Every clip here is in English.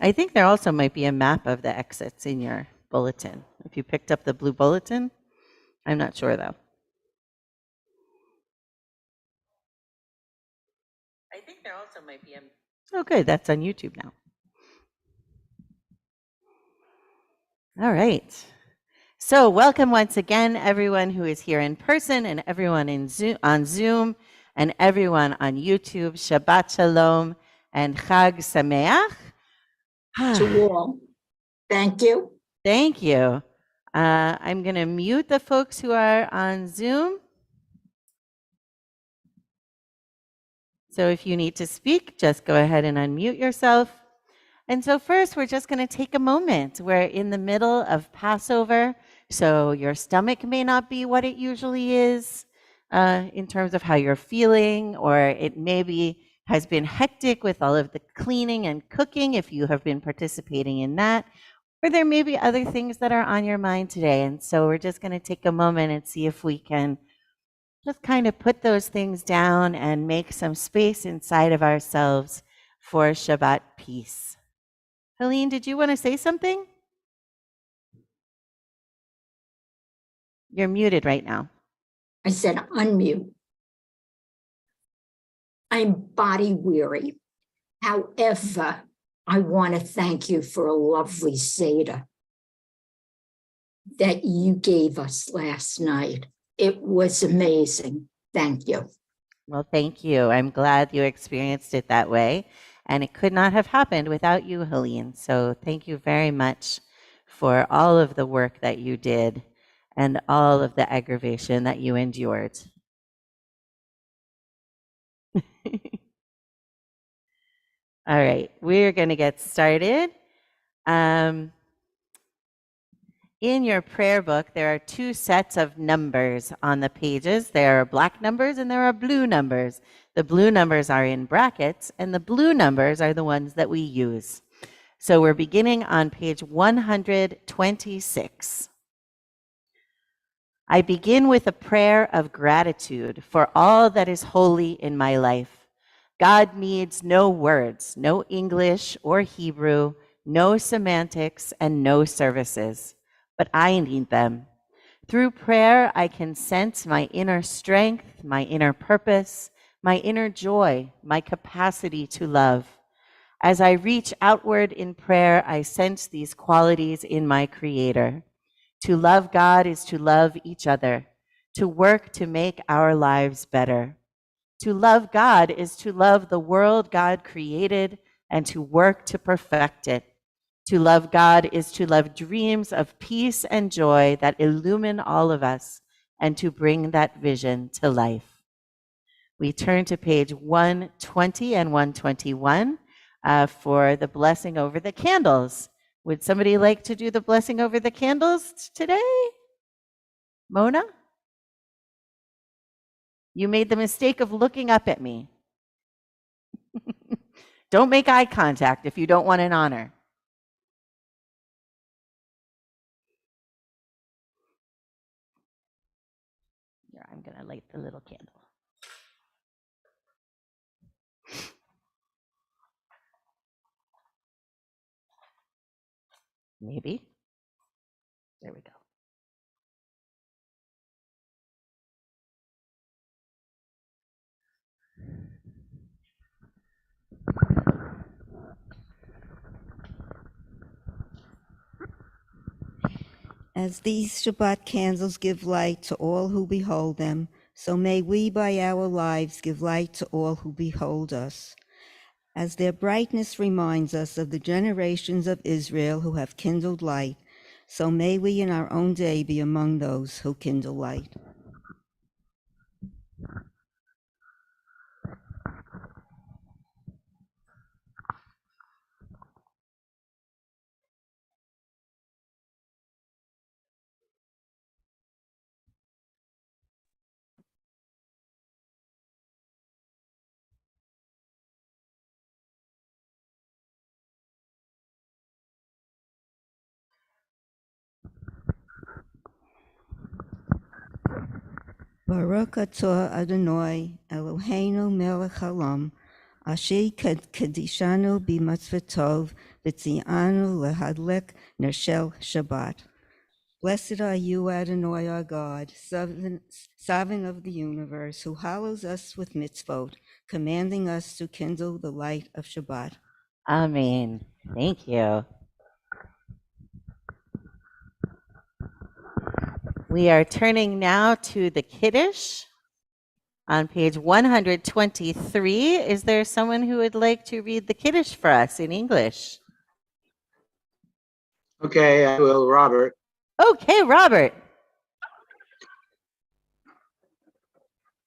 I think there also might be a map of the exits in your bulletin. If you picked up the blue bulletin, I'm not sure though. I think there also might be a. Oh, good. That's on YouTube now. All right. So welcome once again, everyone who is here in person and everyone on Zoom and everyone on YouTube. Shabbat Shalom and Chag Sameach. To all. Thank you. Thank you. I'm going to mute the folks who are on Zoom. So if you need to speak, just go ahead and unmute yourself. And so first, we're just going to take a moment. We're in the middle of Passover, so your stomach may not be what it usually is in terms of how you're feeling, or it maybe has been hectic with all of the cleaning and cooking if you have been participating in that, or there may be other things that are on your mind today. And so we're just going to take a moment and see if we can just kind of put those things down and make some space inside of ourselves for Shabbat peace. Helene, did you want to say something? You're muted right now. I said unmute. I'm body weary. However, I want to thank you for a lovely Seder that you gave us last night. It was amazing. Thank you. Well, thank you. I'm glad you experienced it that way. And it could not have happened without you, Helene. So thank you very much for all of the work that you did and all of the aggravation that you endured. All right, we're going to get started. In your prayer book, there are two sets of numbers on the pages. There are black numbers and there are blue numbers. The blue numbers are in brackets, and the blue numbers are the ones that we use. So we're beginning on page 126. I begin with a prayer of gratitude for all that is holy in my life. God needs no words, no English or Hebrew, no semantics, and no services. But I need them. Through prayer, I can sense my inner strength, my inner purpose, my inner joy, my capacity to love. As I reach outward in prayer, I sense these qualities in my Creator. To love God is to love each other, to work to make our lives better. To love God is to love the world God created and to work to perfect it. To love God is to love dreams of peace and joy that illumine all of us and to bring that vision to life. We turn to page 120 and 121 for the blessing over the candles. Would somebody like to do the blessing over the candles today? Mona? You made the mistake of looking up at me. Don't make eye contact if you don't want an honor. Here, I'm going to light the little candle. Maybe. There we go. As these Shabbat candles give light to all who behold them, so may we by our lives give light to all who behold us. As their brightness reminds us of the generations of Israel who have kindled light, so may we in our own day be among those who kindle light. Baruch atah Adonai Eloheinu melech haolam, Asher kadishanu b'matzvatov v'tzianu lehadlek nershel Shabbat. Blessed are you, Adonai, our God, sovereign of the universe, who hallows us with mitzvot, commanding us to kindle the light of Shabbat. Amen. Thank you. We are turning now to the Kiddush on page 123. Is there someone who would like to read the Kiddush for us in English? Okay, I will, Robert. Okay, Robert.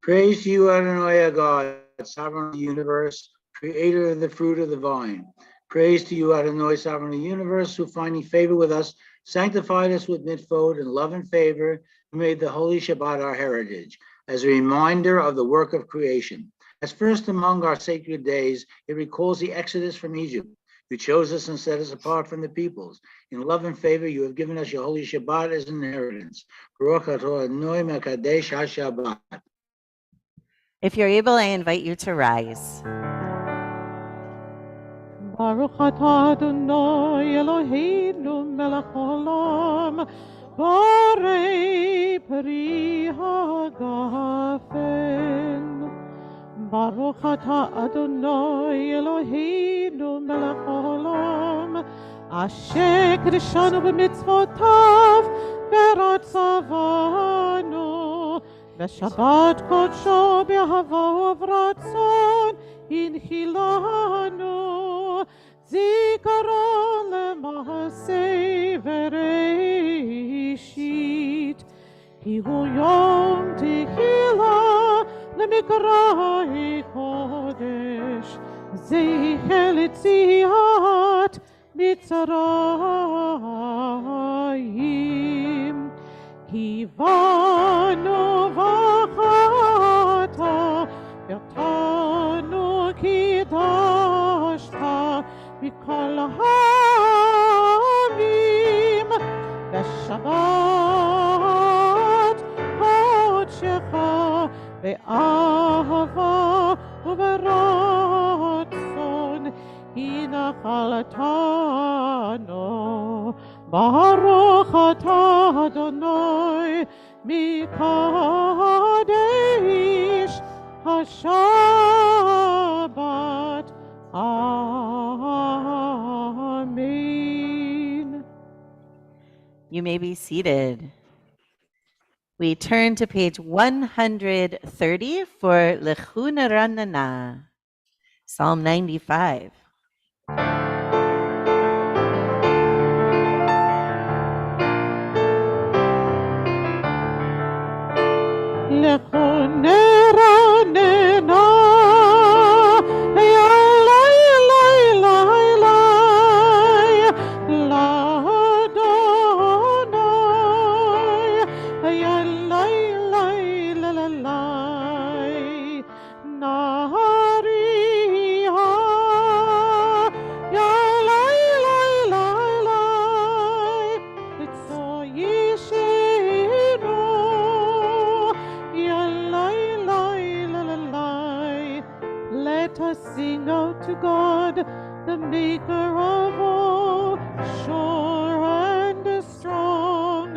Praise to you, Adonai, our God, sovereign of the universe, creator of the fruit of the vine. Praise to you, Adonai, sovereign of the universe, who finding favor with us, sanctified us with mitzvot and love and favor, who made the holy Shabbat our heritage, as a reminder of the work of creation. As first among our sacred days, it recalls the exodus from Egypt. You chose us and set us apart from the peoples. In love and favor, you have given us your holy Shabbat as an inheritance. Baruch atah Adonai mekadesh ha-Shabbat. If you're able, I invite you to rise. Baruch atah Adonai Eloheinu melech haolam, borei peri hagafen. Baruch atah Adonai Eloheinu melech haolam, asher kideshanu b'mitzvotav v'ratzavanu. B'Shabbat kodsho b'ahava u'v'ratzon inchilanu. Zikaron lema'aseh v'reishit. Ki hu yom tehila למקראי קודש, זכר ליציאת מצרים. כי בנו בחרת, ואותנו קידשת מכל העמים, בשבת קודשך באהבה וברצון הנחלתנו. ברוך אתה אדוני מקדש השבת. Amen. You may be seated. We turn to page 130 for Lechuna Ranana, Psalm 95. Lechuna Ranana, sing out to God, the maker of all, sure and strong.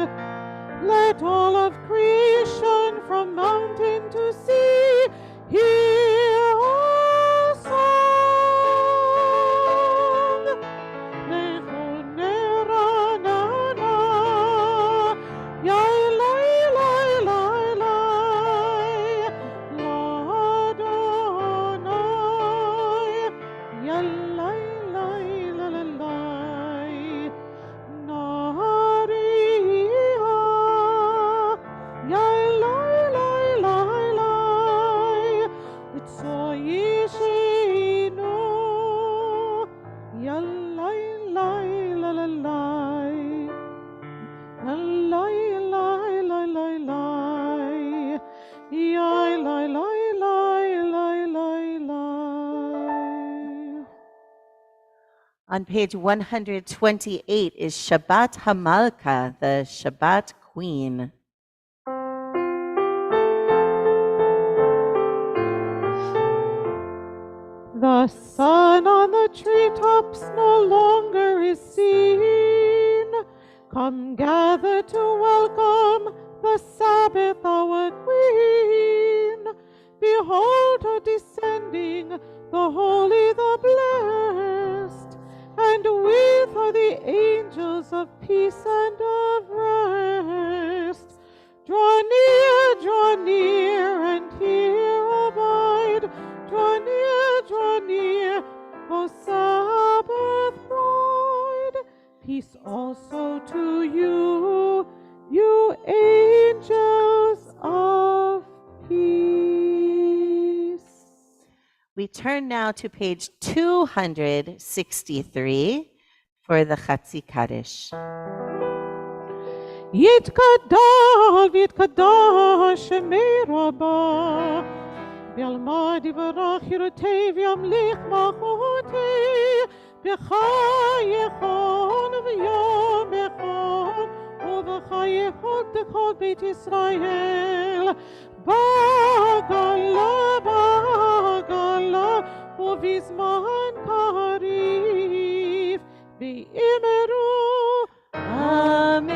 Let all of creation from mountain to sea hear our song. Lechone ranana, yai lai lai lai lai, l'Adonai, yai lai lai lai lai, nariha, yai lai lai lai lai, tzayishinu, yai lai lai lai lai, lai lai lai lai lai, yai lai lai lai lai lai lai. On page 128 is Shabbat Hamalka, the Shabbat Queen. The sun on the treetops no longer is seen. Come gather to welcome the Sabbath, our Queen. Behold her descending, the holy, the blessed, and with her the angels of peace and of rest. Draw near, and here abide. Draw near, O Sabbath bride. Peace also to you, you angels of peace. We turn now to page 263 for the Chatzi Kaddish. יתקדש שמי רבה, וילמד יברך ירתי וימליך מלכותי, בחייכון ויומכון, ובחייכון כל בית ישראל. בעגלה ובזמן קריב, ואמרו Amen.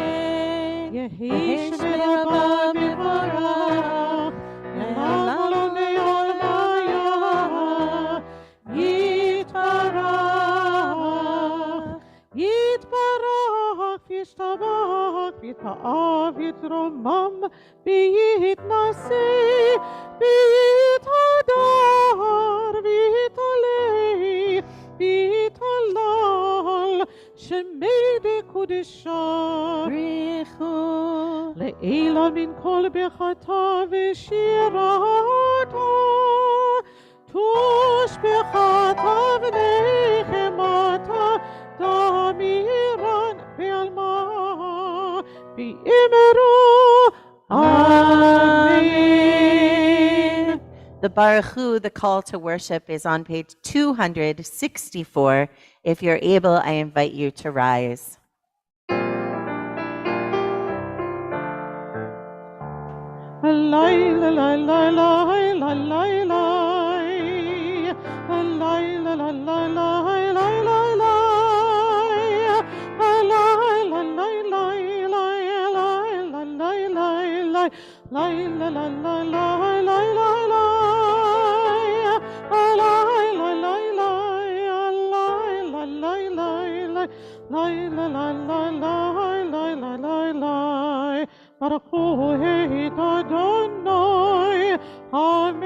יהי שמי רבה מבורך, למעלה מעולמיה, יתברך, ישתבח, יתאהב, יתרומם, ויתנשא, ויתהדר, ויתעלה, ויתהלל, שמי דקודשה. בריחו. לעילה מן כל ברכתה ושירתה, תושבחתה ונחמתה, תמירן בעלמה, ואמרו Amen. The Baruch Hu, the call to worship, is on page 264. If you're able, I invite you to rise. Baruch et Adonai HaMevorach.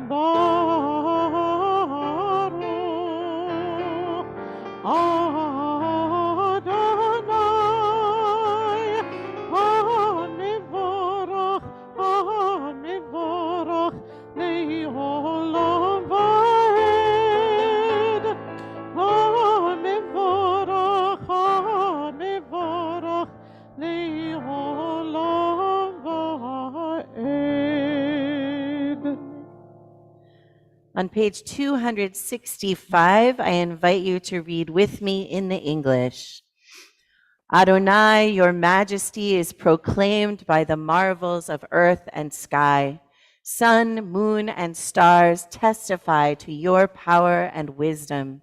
Baruch Adonai HaMevorach, HaMevorach le'olam va'ed. HaMevorach, HaMevorach le'olam va'ed. On page 265, I invite you to read with me in the English. Adonai, your majesty is proclaimed by the marvels of earth and sky. Sun, moon, and stars testify to your power and wisdom.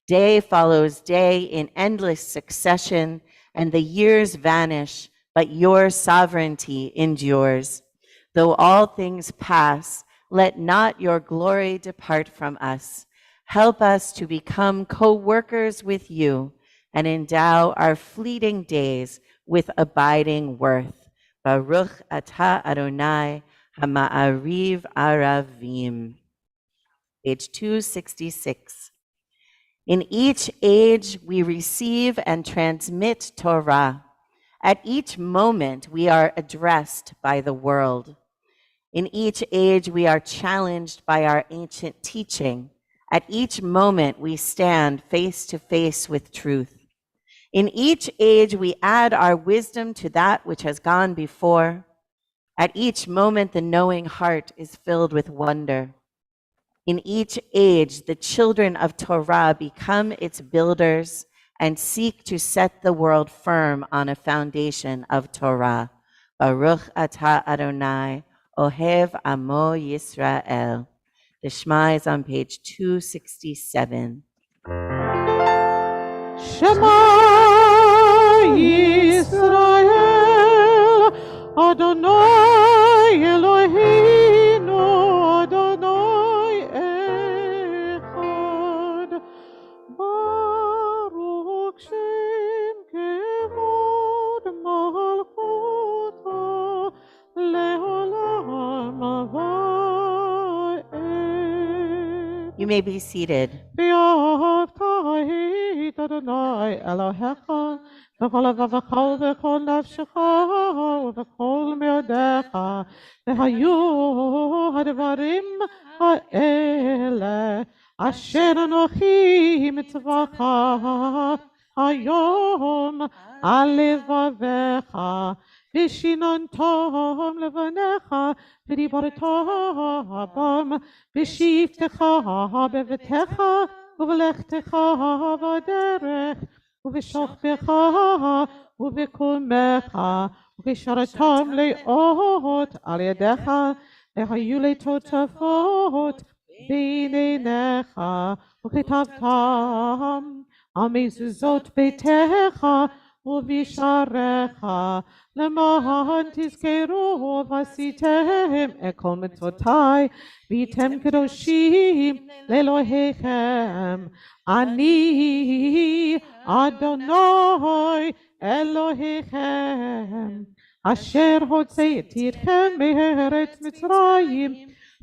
Day follows day in endless succession, and the years vanish, but your sovereignty endures. Though all things pass, let not your glory depart from us. Help us to become co-workers with you and endow our fleeting days with abiding worth. Baruch atah Adonai hama'ariv aravim. Page 266. In each age we receive and transmit Torah. At each moment we are addressed by the world. In each age, we are challenged by our ancient teaching. At each moment, we stand face to face with truth. In each age, we add our wisdom to that which has gone before. At each moment, the knowing heart is filled with wonder. In each age, the children of Torah become its builders and seek to set the world firm on a foundation of Torah. Baruch atah Adonai, Ohev Amo Yisrael. The Shema is on page 267. Shema Yisrael, Adonai Eloheinu, Adonai Echad. Baruch Shem Kevod Malchuto Leolam Va'ed. You may be seated. ואהבת את אדוני אלוהיך בכל לבבך ובכל נפשך ובכל מאודיך והיו הדברים האלה אשר אנוכי מצווך היום על לבביך ושיננתם לבניך ודיברתם בם בשבתך בביתך ובלכתך בדרך ובשוכבך ובקומך וקשרתם לאות על ידיך והיו לטוטפות בעיניך וכתבתם על מזוזות ביתך ובשעריך למען תזכרו ועשיתם את כל מצוותיי והייתם קדושים לאלוהיכם. אני אדוני אלוהיכם אשר הוצאתי אתכם מארץ מצרים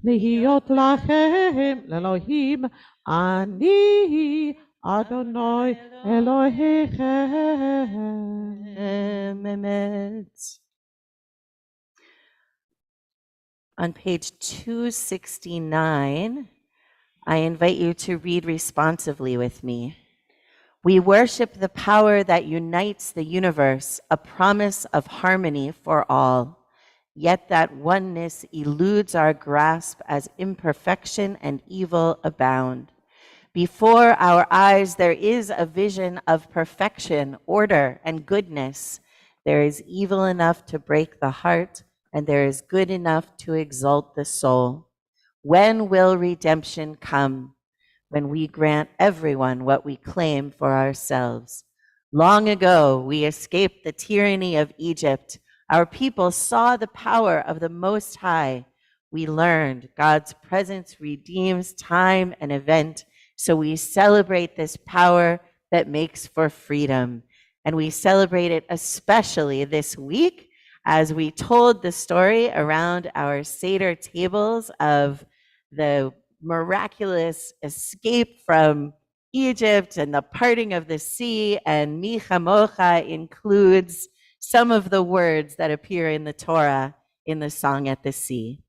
להיות לכם לאלוהים. אני Adonai Elohechem. Emet. On page 269, I invite you to read responsively with me. We worship the power that unites the universe, a promise of harmony for all. Yet that oneness eludes our grasp as imperfection and evil abound. Before our eyes, there is a vision of perfection, order, and goodness. There is evil enough to break the heart, and there is good enough to exalt the soul. When will redemption come? When we grant everyone what we claim for ourselves. Long ago, we escaped the tyranny of Egypt. Our people saw the power of the Most High. We learned God's presence redeems time and event. So we celebrate this power that makes for freedom. And we celebrate it especially this week as we told the story around our Seder tables of the miraculous escape from Egypt and the parting of the sea. And Mi Chamocha includes some of the words that appear in the Torah in the Song at the Sea.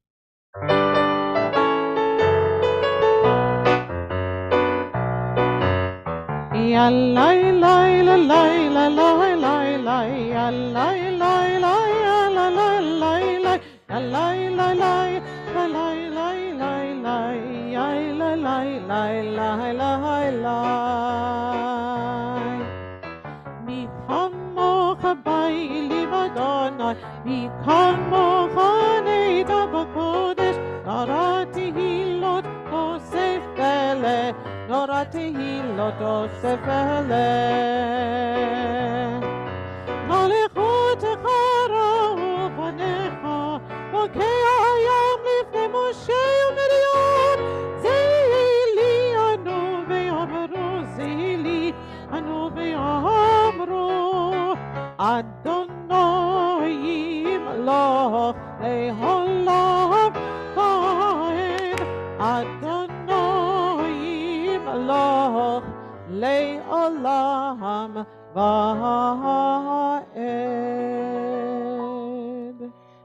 Ya la la la la la la la la ya la la la ya la la la la ya la la la la la la la la ya la la la la la la mi khamoch bayli madonna mi khamoch neida bakodesh narati hilot osef bele Norati hiloto sefele Malechut chara ufanecha Okei hayam lifnei Moshe u'Miriam Zeili anu ve'amru Zeili anu ve'amru Adonai yimloch le'olam va'ed Adonai Loch le'olam va'ed.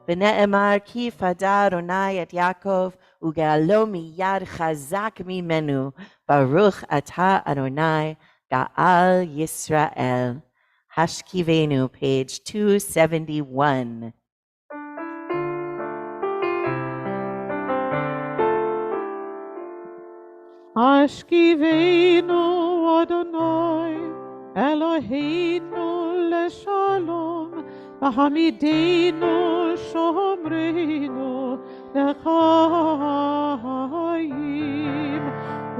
V'ne'emar ki fada Adonai et Yaakov uge'alo miyad chazak mimenu baruch ata Adonai ga'al Yisrael. Hashkivenu, page 271. Ashkivenu Adonai Eloheinu leshalom bahamideinu shomreinu lechayim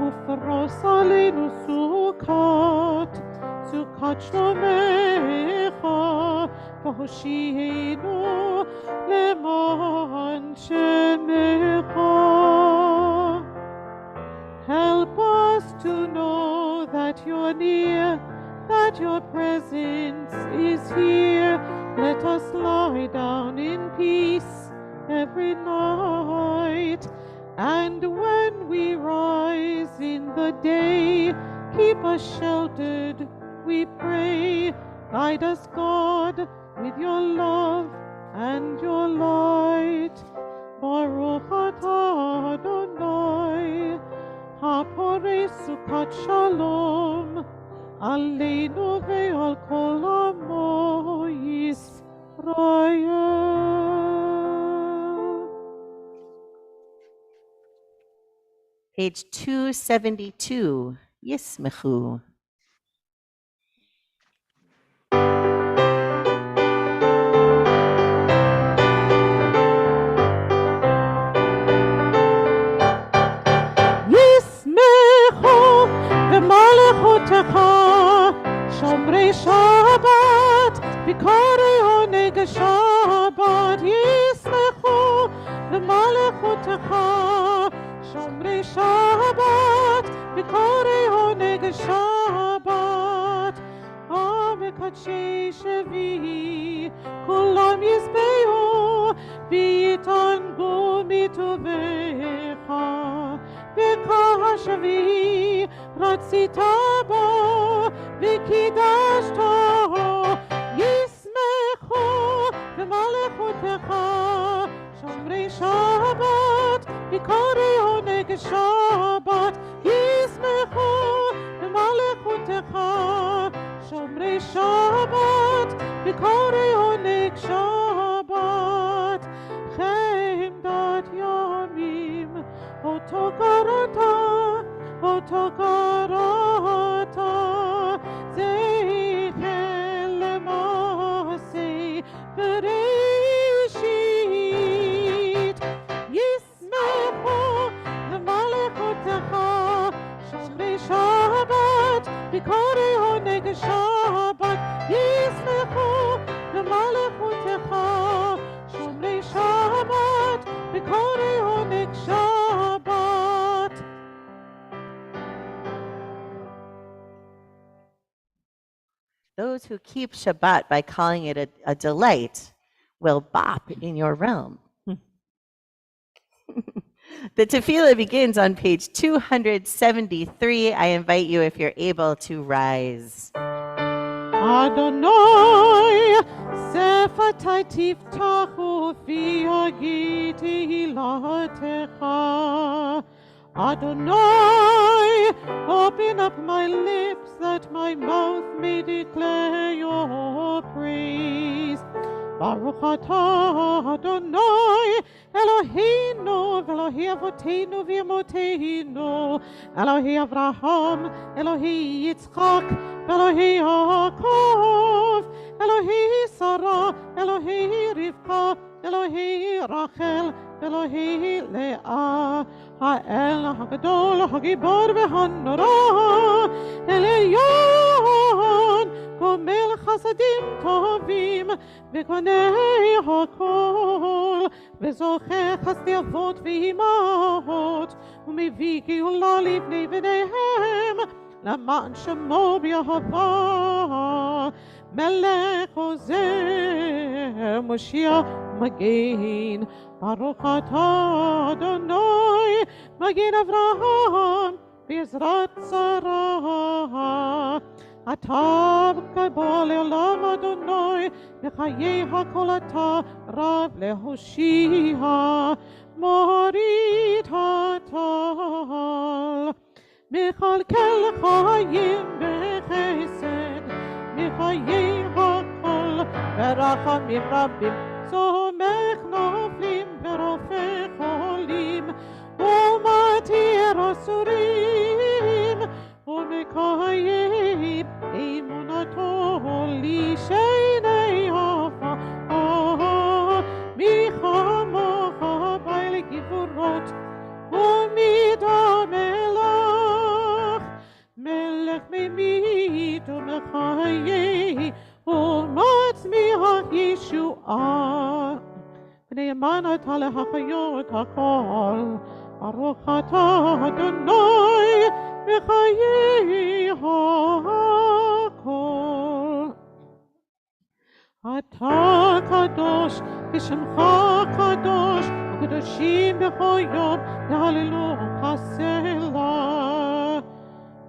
ufros aleinu sukkot shomecha v'hoshienu leman shemecha. Help us to know that you're near, that your presence is here. Let us lie down in peace every night. And when we rise in the day, keep us sheltered, we pray. Guide us, God, with your love and your light. Baruch atah Adonai, haporei sukkot shalom, aleinu ve'al kol amo Yisrael. Page 272, Yismechu. Yismechu v'malechutecha shomrei Shabbat v'karei oneg Shabbat. Yismechu v'malechutecha shomrei Shabbat v'karei oneg Shabbat. Amekadshei shevi kulam yisbehu v'yitangu mitovecha. V'kahashavi ratzita bo v'kidashto. Yismechu v'malechutecha shomrei Shabbat v'karei oneg Shabbat. Yismechu v'malechutecha shomrei Shabbat v'karei oneg Shabbat. Chemdat yamim otokarata, otokarata, zeichen lemasei bereshit. Yismechu v'malechutecha shomrei Shabbat v'karei oneg Shabbat. Yismechu v'malechutecha shomrei Shabbat v'karei oneg Shabbat. Those who keep Shabbat by calling it a delight will bop in your realm. The tefillah begins on page 273. I invite you, if you're able, to rise. Adonai, sefatai tiftachu fi hagi tehilatecha. Adonai, open up my lips that my mouth may declare your praise. Baruch atah Adonai, Eloheinu v'Elohe avoteinu v'emoteinu, Elohe Avraham, Elohe Yitzchak, Elohe Yaakov, Elohe Sarah, Elohe Rivka, Elohe Rachel, Elohe Leah, Ha'el HaGadol, HaGibor v'Hanora, Elion, Gomel Chasadim Tovim, V'konei HaKol, V'zocher Chasdei Avot v'Imahot, U'mevii Geula livnei b'neihem, למען שמו באהבה, מלך עוזר, מושיע מגן. ברוך אתה אדוני, מגן אברהם, בעזרת שרה. אתה גדול לעולם אדוני, בחיי הכל אתה רב להושיע. מוריד הטל, מכלכל חיים בחסד, מחיי הכל ברחמים רבים, צומח נופלים ורופא חולים, ומתיר אסורים, ומקיים אמונתו לשני עפר, Melech ממית ומחיה ומצמיח ישועה. ונאמן אתה להחיות הכל, ברוך אתה אדוני מחיי הכל. אתה קדוש ושמך קדוש, וקדושים בכל יום יהללו הסלע.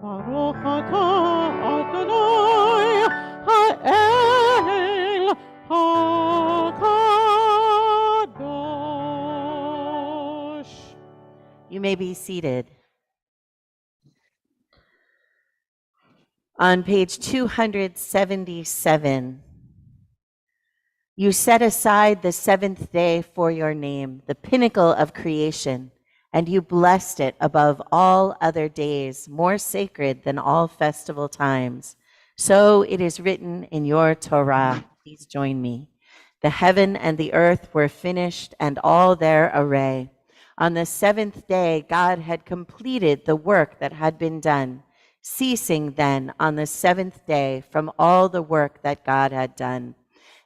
ברוך אתה אדוני האל הקדוש. You may be seated. On page 277, you set aside the seventh day for your name, the pinnacle of creation, and you blessed it above all other days, more sacred than all festival times. So it is written in your Torah. Please join me. The heaven and the earth were finished, and all their array. On the seventh day, God had completed the work that had been done, ceasing then on the seventh day from all the work that God had done.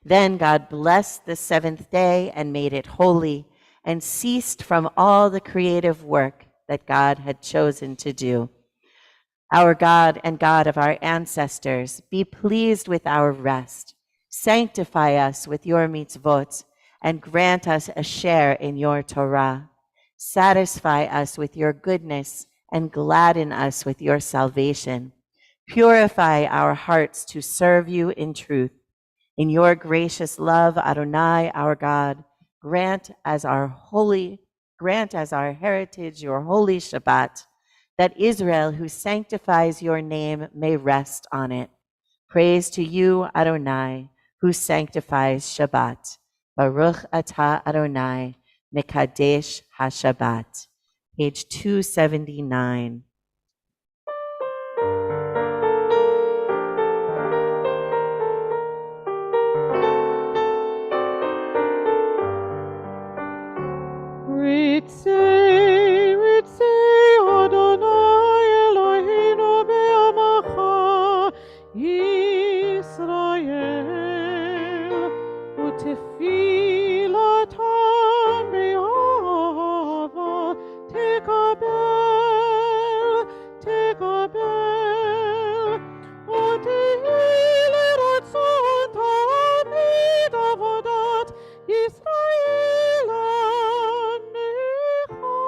Then God blessed the seventh day and made it holy, and ceased from all the creative work that God had chosen to do. Our God and God of our ancestors, be pleased with our rest. Sanctify us with your mitzvot, and grant us a share in your Torah. Satisfy us with your goodness, and gladden us with your salvation. Purify our hearts to serve you in truth. In your gracious love, Adonai, our God, grant as our heritage your holy Shabbat, that Israel, who sanctifies your name, may rest on it. Praise to you, Adonai, who sanctifies Shabbat. Baruch atah Adonai, Mekadesh HaShabbat. Page 279. Ritzei Adonai Eloheinu be'amacha Yisrael, u'tefilatam be'ahava tekabel, u'tehi l'ratzon tamid avodat Yisrael anecha,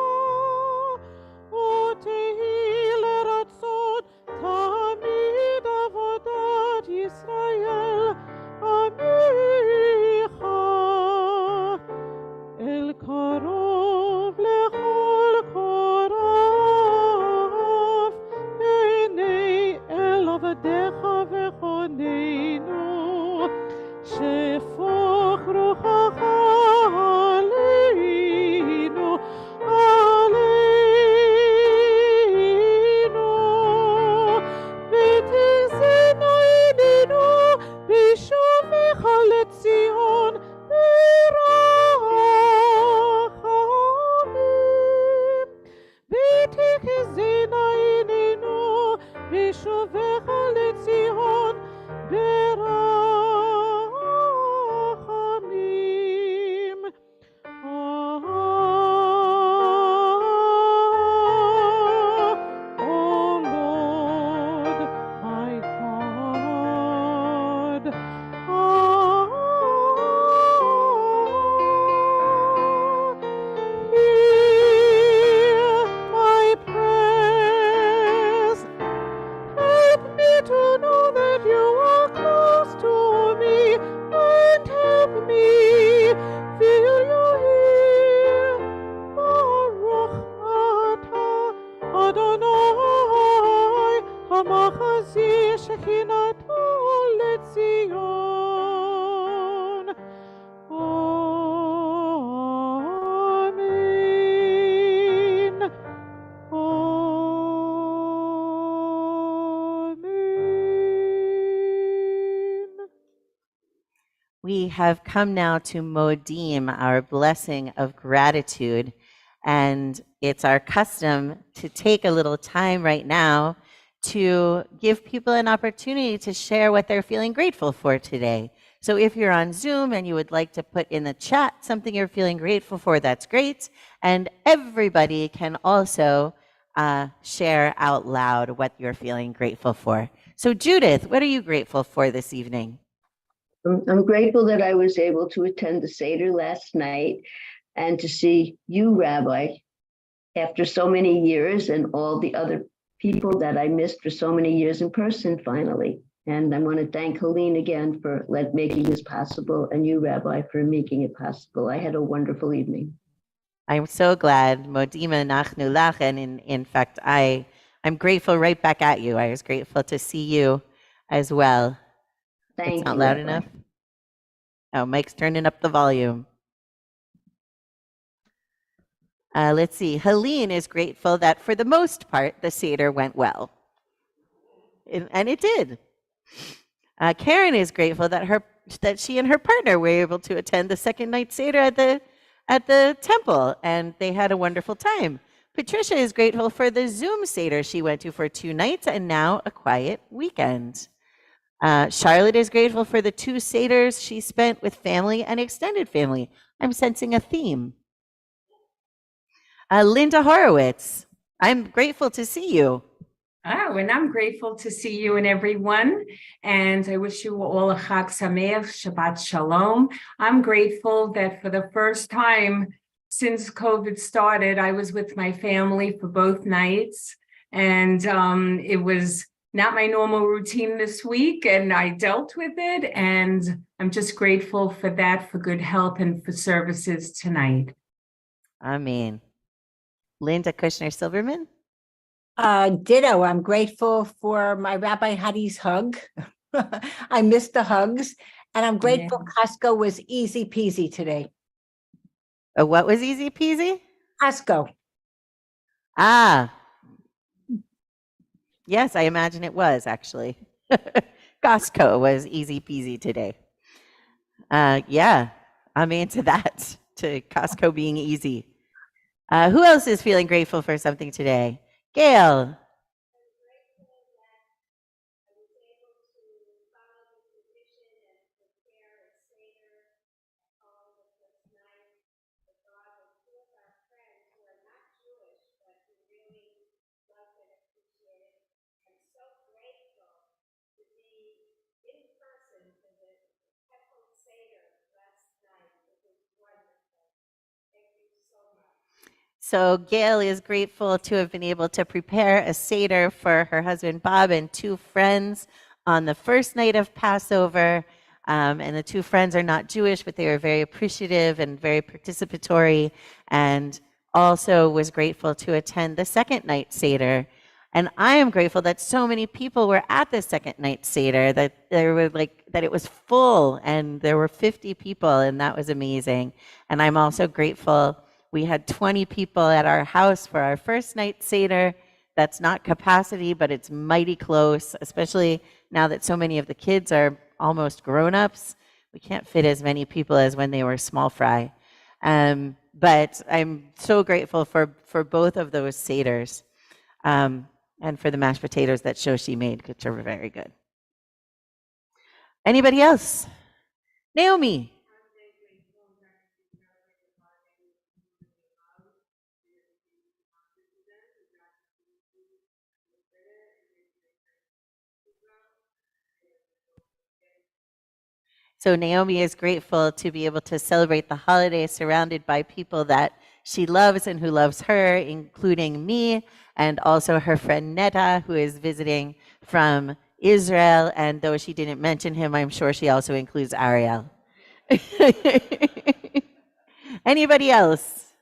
u'tehi l'ratzon tamid avodat Yisrael anecha. El karov lechol korav, b'nei el avadecha v'choneinu, shefoch ruchacha aleinu, ותחזינה עינינו בשובך לציון ברחמים. ותחזינה עינינו בשובך לציון ברחמים. Oh Lord, my God. Hear my prayers. Help me to know that you are close to me, and help me feel you here. Baruch atah Adonai, המחזיר שכינתו לציון. Amen. Amen. We have come now to Modim, our blessing of gratitude. And it's our custom to take a little time right now to give people an opportunity to share what they're feeling grateful for today. So if you're on Zoom and you would like to put in the chat something you're feeling grateful for, that's great. And everybody can also share out loud what you're feeling grateful for. So Judith, what are you grateful for this evening? I'm grateful that I was able to attend the Seder last night and to see you, Rabbi, after so many years, and all the other people that I missed for so many years in person finally. And I want to thank Helene again for making this possible, and you, Rabbi, for making it possible. I had a wonderful evening. I'm so glad. Modima nachnu lach. And in fact, I'm grateful right back at you. I was grateful to see you as well. Thank It's not you, loud Rabbi. enough? Oh, Mike's turning up the volume. Let's see. Helene is grateful that for the most part, the Seder went well. And it did. Karen is grateful that she and her partner were able to attend the second night Seder at the temple, and they had a wonderful time. Patricia is grateful for the Zoom Seder she went to for 2 nights and now a quiet weekend. Charlotte is grateful for the 2 Seders she spent with family and extended family. I'm sensing a theme. Linda Horowitz, I'm grateful to see you. Oh, and I'm grateful to see you and everyone. And I wish you all a Chag Sameach, Shabbat Shalom. I'm grateful that for the first time since COVID started, I was with my family for both nights. And it was not my normal routine this week, and I dealt with it. And I'm just grateful for that, for good health and for services tonight. Amen. Linda Kushner-Silverman. Ditto. I'm grateful for my Rabbi Hadi's hug. I missed the hugs, and I'm grateful Costco was easy peasy today. What was easy peasy? Costco. Ah, yes, I imagine it was actually. Costco was easy peasy today. Yeah, I'm into that, to Costco being easy. Who else is feeling grateful for something today? Gail. So Gail is grateful to have been able to prepare a Seder for her husband Bob and 2 friends on the first night of Passover. And the 2 friends are not Jewish, but they were very appreciative and very participatory, and also was grateful to attend the second night Seder. And I am grateful that so many people were at the second night Seder, that that it was full, and there were 50 people, and that was amazing. And I'm also grateful we had 20 people at our house for our first night Seder. That's not capacity, but it's mighty close, especially now that so many of the kids are almost grown-ups. We can't fit as many people as when they were small fry. But I'm so grateful for both of those Seders, and for the mashed potatoes that Shoshi made, which are very good. Anybody else? Naomi. So Naomi is grateful to be able to celebrate the holiday surrounded by people that she loves and who loves her, including me, and also her friend Netta, who is visiting from Israel. And though she didn't mention him, I'm sure she also includes Ariel. Anybody else?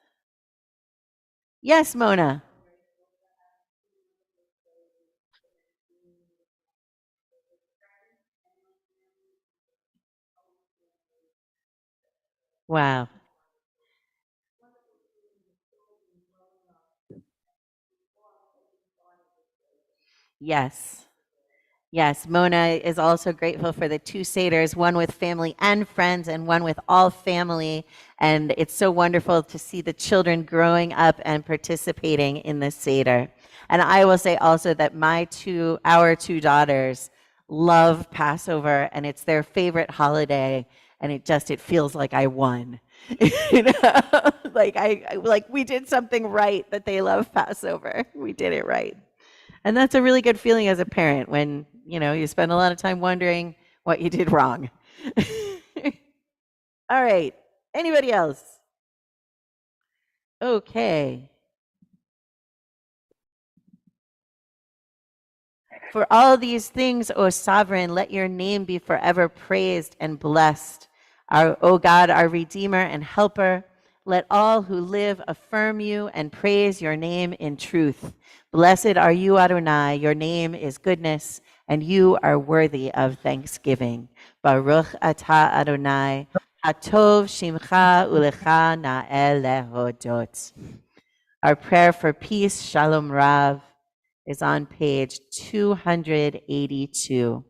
Yes, Mona. Wow. Yes. Yes, Mona is also grateful for the 2 Seders, one with family and friends and one with all family. And it's so wonderful to see the children growing up and participating in the Seder. And I will say also that our two daughters love Passover, and it's their favorite holiday, and it feels like I won. You know, like we did something right that they love Passover. We did it right. And that's a really good feeling as a parent when, you spend a lot of time wondering what you did wrong. All right. Anybody else? Okay. For all these things, O sovereign, let your name be forever praised and blessed. O God, our Redeemer and Helper, let all who live affirm you and praise your name in truth. Blessed are you, Adonai. Your name is goodness, and you are worthy of thanksgiving. Baruch atah Adonai, hatov shimcha ulecha na'el lehodot. Our prayer for peace, Shalom Rav, is on page 282.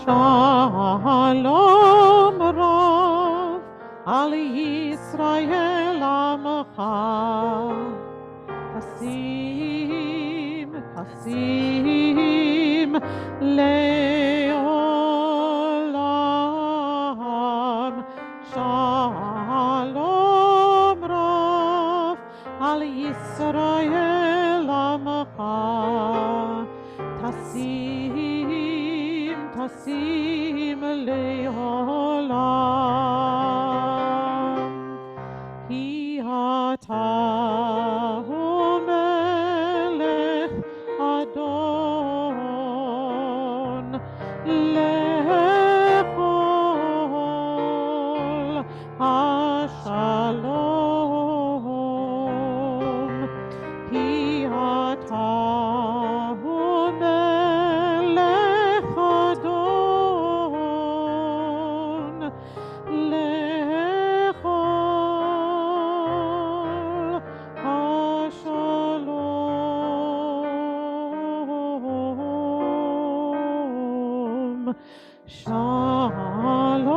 Shalom Rav al Yisrael Amcha. Kasim, Kasim, Leolam, Shalom Rav, Al Yisrael Amcha, Kasim, Kasim, Leolam, Ki ata Adon lechol hashalom ki ata melech Adon lechol hashalom. Shalom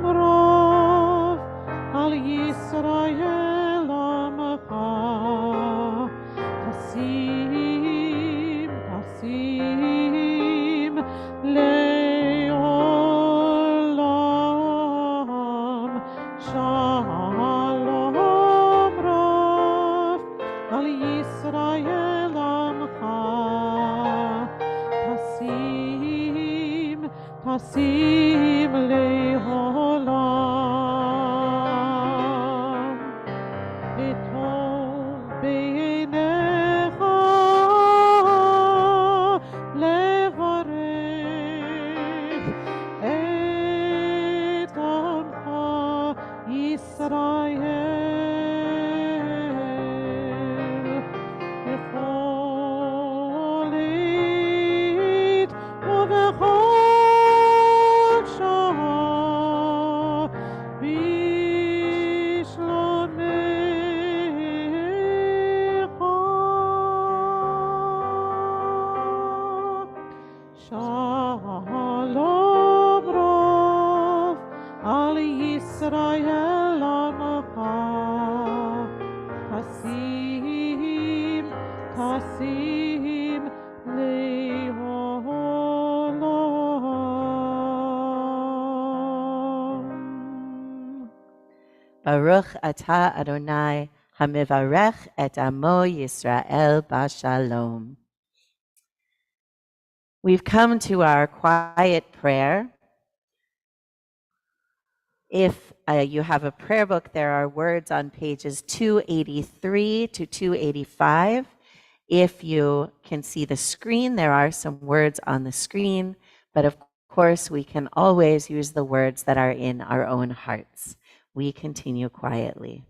Rav al Yisrael Amcha. Kasim, Kasim, Leolam. Shalom Rav al Yisrael Amcha. Kasim, Kasim Leolam. V'tov b'einecha levarech et amcha Yisrael b'chol עת ובכל שעה בשלומך. Shalom Rav al Yisrael Amcha. Kasim, Kasim Leolam. Baruch atah Adonai, hamivarech et amo Yisrael b'shalom. We've come to our quiet prayer. If you have a prayer book, there are words on pages 283 to 285. If you can see the screen, there are some words on the screen, but of course, we can always use the words that are in our own hearts. We continue quietly.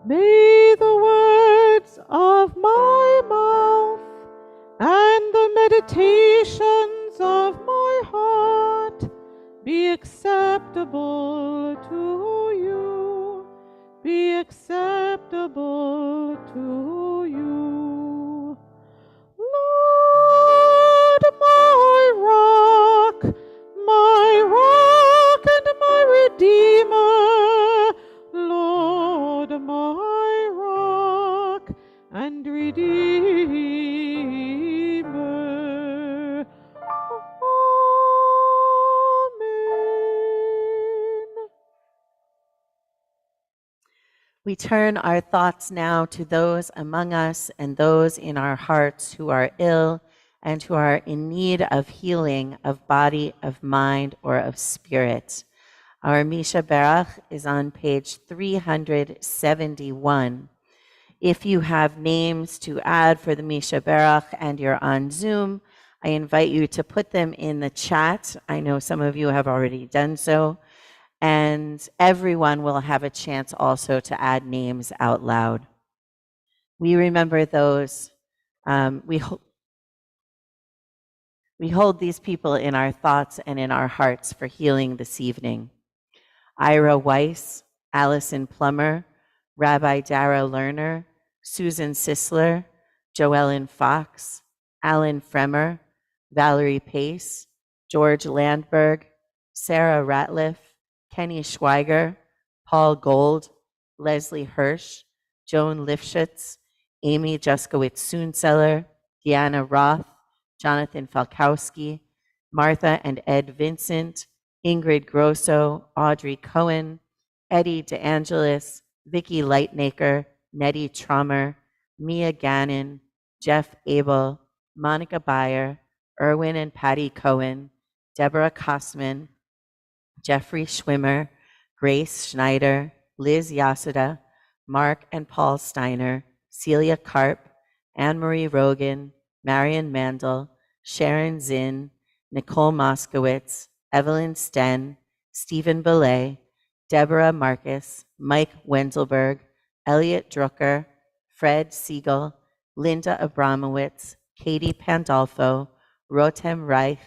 May the words of my mouth and the meditations of my heart be acceptable to you, be acceptable to you. Lord, my rock and my redeemer, Lord, my rock and redeemer. Amen. We turn our thoughts now to those among us and those in our hearts who are ill and who are in need of healing of body, of mind, or of spirit. Our Misha Berach is on page 371. If you have names to add for the Misha Berach and you're on Zoom, I invite you to put them in the chat. I know some of you have already done so. And everyone will have a chance also to add names out loud. We remember those. We hold these people in our thoughts and in our hearts for healing this evening. Ira Weiss, Allison Plummer, Rabbi Dara Lerner, Susan Sisler, Joellen Fox, Alan Fremer, Valerie Pace, George Landberg, Sarah Ratliff, Kenny Schweiger, Paul Gold, Leslie Hirsch, Joan Lifshitz, Amy Juskowitz-Soonseller, Deanna Roth, Jonathan Falkowski, Martha and Ed Vincent, Ingrid Grosso, Audrey Cohen, Eddie DeAngelis, Vicki Lightmaker, Nettie Trommer, Mia Gannon, Jeff Abel, Monica Beyer, Erwin and Patty Cohen, Deborah Kosman, Jeffrey Schwimmer, Grace Schneider, Liz Yasuda, Mark and Paul Steiner, Celia Karp, Anne-Marie Rogan, Marion Mandel, Sharon Zinn, Nicole Moskowitz, Evelyn Sten, Stephen Belay, Deborah Marcus, Mike Wenzelberg, Elliot Drucker, Fred Siegel, Linda Abramowitz, Katie Pandolfo, Rotem Reich,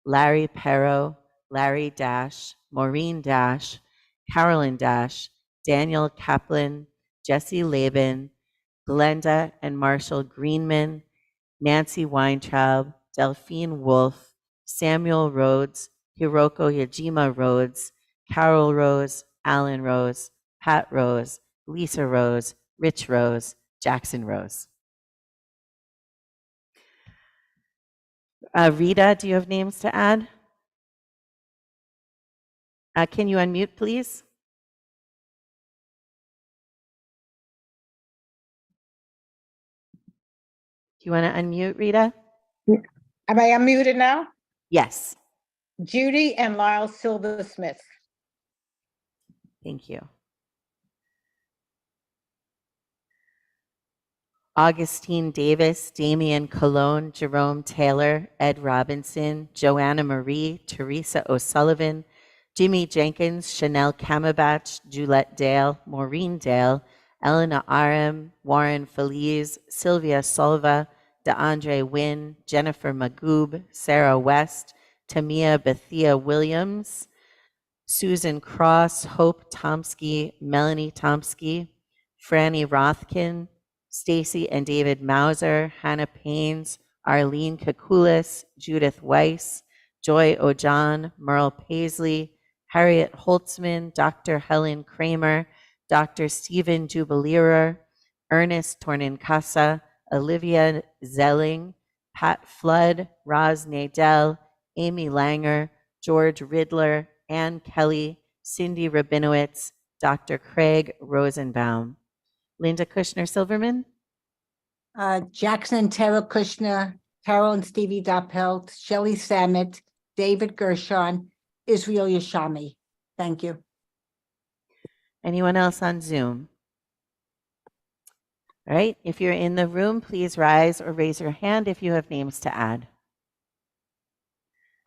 Larry Perro, Larry Dash, Maureen Dash, Carolyn Dash, Daniel Kaplan, Jesse Laban, Glenda and Marshall Greenman, Nancy Weintraub, Delphine Wolf, Samuel Rhodes, Hiroko Yajima Rhodes, Carol Rose, Alan Rose, Pat Rose, Lisa Rose, Rich Rose, Jackson Rose. Rita, do you have names to add? Can you unmute, please? Do you want to unmute, Rita? Am I unmuted now? Yes. Judy and Lyle Silva Smith. Thank you. Augustine Davis, Damian Colon, Jerome Taylor, Ed Robinson, Joanna Marie, Teresa O'Sullivan, Jimmy Jenkins, Chanel Camabach, Julette Dale, Maureen Dale, Elena Aram, Warren Feliz, Sylvia Solva, DeAndre Wynn, Jennifer Magoob, Sarah West, Tamia Bethia Williams, Susan Cross, Hope Tomsky, Melanie Tomsky, Franny Rothkin, Stacy and David Mauser, Hannah Paines, Arlene Kakulis, Judith Weiss, Joy Ojan, Merle Paisley, Harriet Holtzman, Dr. Helen Kramer, Dr. Stephen Jubileerer, Ernest Tornincasa, Olivia Zelling, Pat Flood, Roz Nadell, Amy Langer, George Ridler, Ann Kelly, Cindy Rabinowitz, Dr. Craig Rosenbaum. Linda Kushner Silverman? Jackson and Tara Kushner, Carol and Stevie Doppelt, Shelley Samet, David Gershon, Israel Yashami. Thank you. Anyone else on Zoom? All right, if you're in the room, please rise or raise your hand if you have names to add.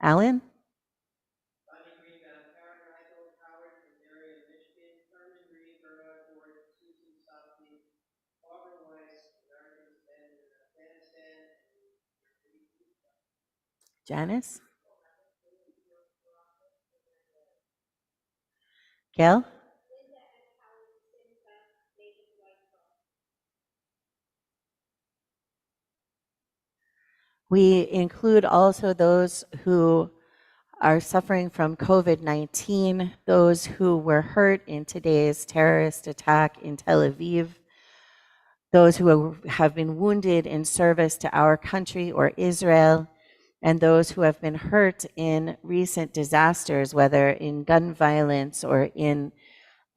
Alan? Janice? Gail? We include also those who are suffering from COVID-19, those who were hurt in today's terrorist attack in Tel Aviv, those who have been wounded in service to our country or Israel, and those who have been hurt in recent disasters, whether in gun violence or in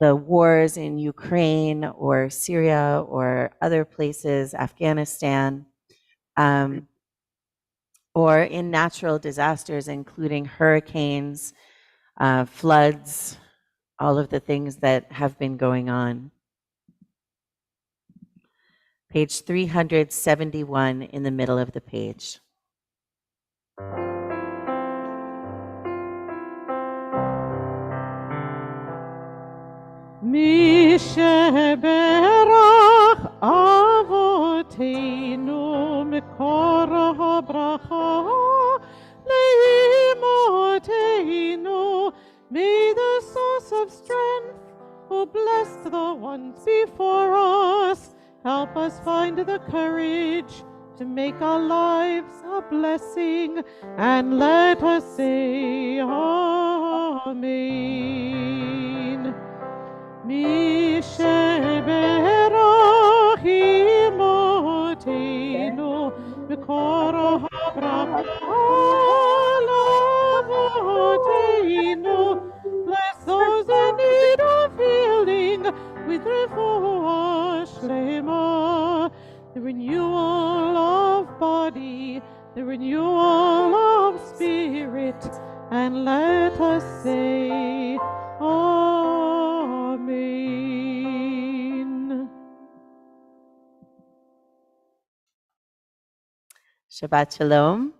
the wars in Ukraine or Syria or other places, Afghanistan, or in natural disasters, including hurricanes, floods, all of the things that have been going on. Page 371 in the middle of the page. מי שברך אבותינו מקור הברכה לאמותינו, may the source of strength who blessed the ones before us help us find the courage to make our lives a blessing, and let us say Amen. מי שברך אמותינו מקור הברכה לאבותינו, bless those in need of healing with refuah shlema, the renewal of body, the renewal of spirit, and let us say Amen. Shabbat Shalom.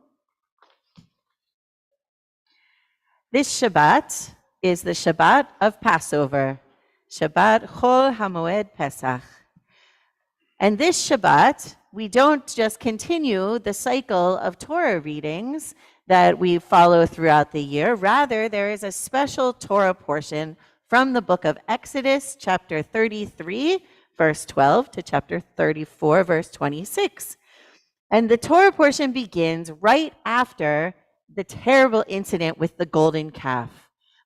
This Shabbat is the Shabbat of Passover, Shabbat Chol HaMoed Pesach. And this Shabbat, we don't just continue the cycle of Torah readings that we follow throughout the year. Rather, there is a special Torah portion from the book of Exodus, chapter 33, verse 12, to chapter 34, verse 26. And the Torah portion begins right after the terrible incident with the golden calf.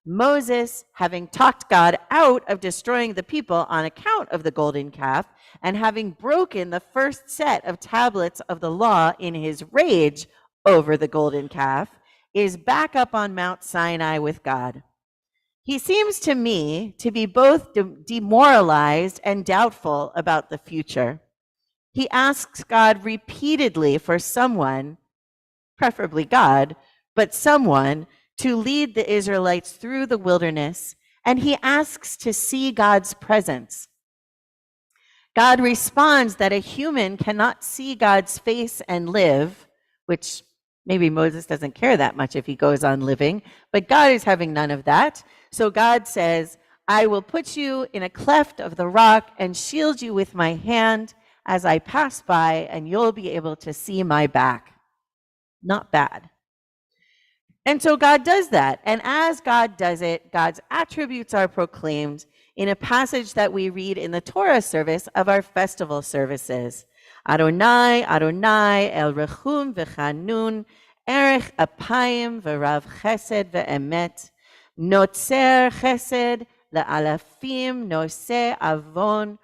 Moses, having talked God out of destroying the people on account of the golden calf, and having broken the first set of tablets of the law in his rage over the golden calf, is back up on Mount Sinai with God. He seems to me to be both demoralized and doubtful about the future. He asks God repeatedly for someone, preferably God, but someone to lead the Israelites through the wilderness, and he asks to see God's presence. God responds that a human cannot see God's face and live, which maybe Moses doesn't care that much if he goes on living, but God is having none of that. So God says, I will put you in a cleft of the rock and shield you with my hand as I pass by, and you'll be able to see my back. Not bad. And so God does that. And as God does it, God's attributes are proclaimed in a passage that we read in the Torah service of our festival services. Adonai, Adonai, El Rechum v'Chanun, Erech Apayim v'Rav Chesed v'Emet, Notzer Chesed le'alafim, Noseh Avon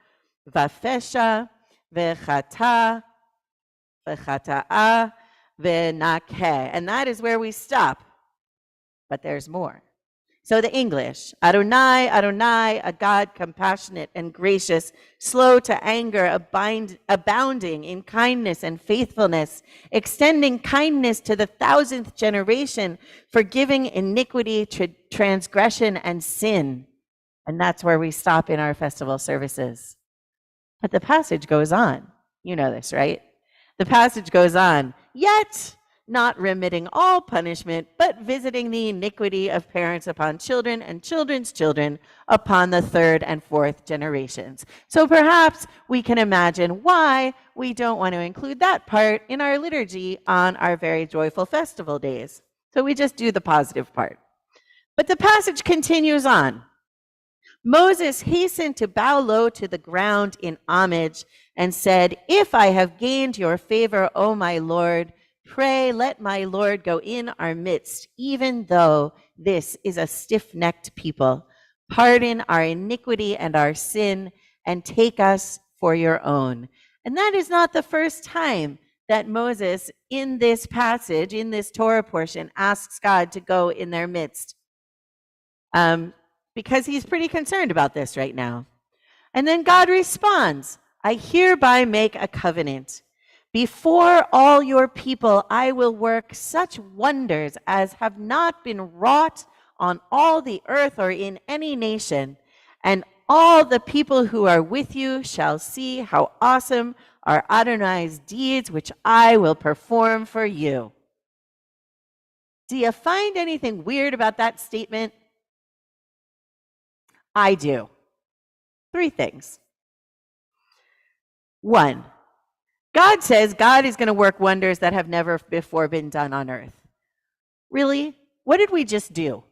v'Fesha, v'Chata, v'Chata'a, v'Nakeh. And that is where we stop. But there's more. So the English, Adonai, Adonai, a God compassionate and gracious, slow to anger, abounding in kindness and faithfulness, extending kindness to the 1,000th generation, forgiving iniquity, transgression, and sin. And that's where we stop in our festival services. But the passage goes on. You know this, right? The passage goes on. Yet not remitting all punishment, but visiting the iniquity of parents upon children and children's children upon the third and fourth generations. So perhaps we can imagine why we don't want to include that part in our liturgy on our very joyful festival days. So we just do the positive part. But the passage continues on. Moses hastened to bow low to the ground in homage and said, "If I have gained your favor, O my Lord, pray let my Lord go in our midst, even though this is a stiff-necked people. Pardon our iniquity and our sin, and take us for your own." And that is not the first time that Moses, in this passage, in this Torah portion, asks God to go in their midst. Because he's pretty concerned about this right now. And then God responds, "I hereby make a covenant. Before all your people, I will work such wonders as have not been wrought on all the earth or in any nation. And all the people who are with you shall see how awesome are Adonai's deeds, which I will perform for you." Do you find anything weird about that statement? I do. 3 things. 1, God says God is going to work wonders that have never before been done on earth. Really? What did we just do?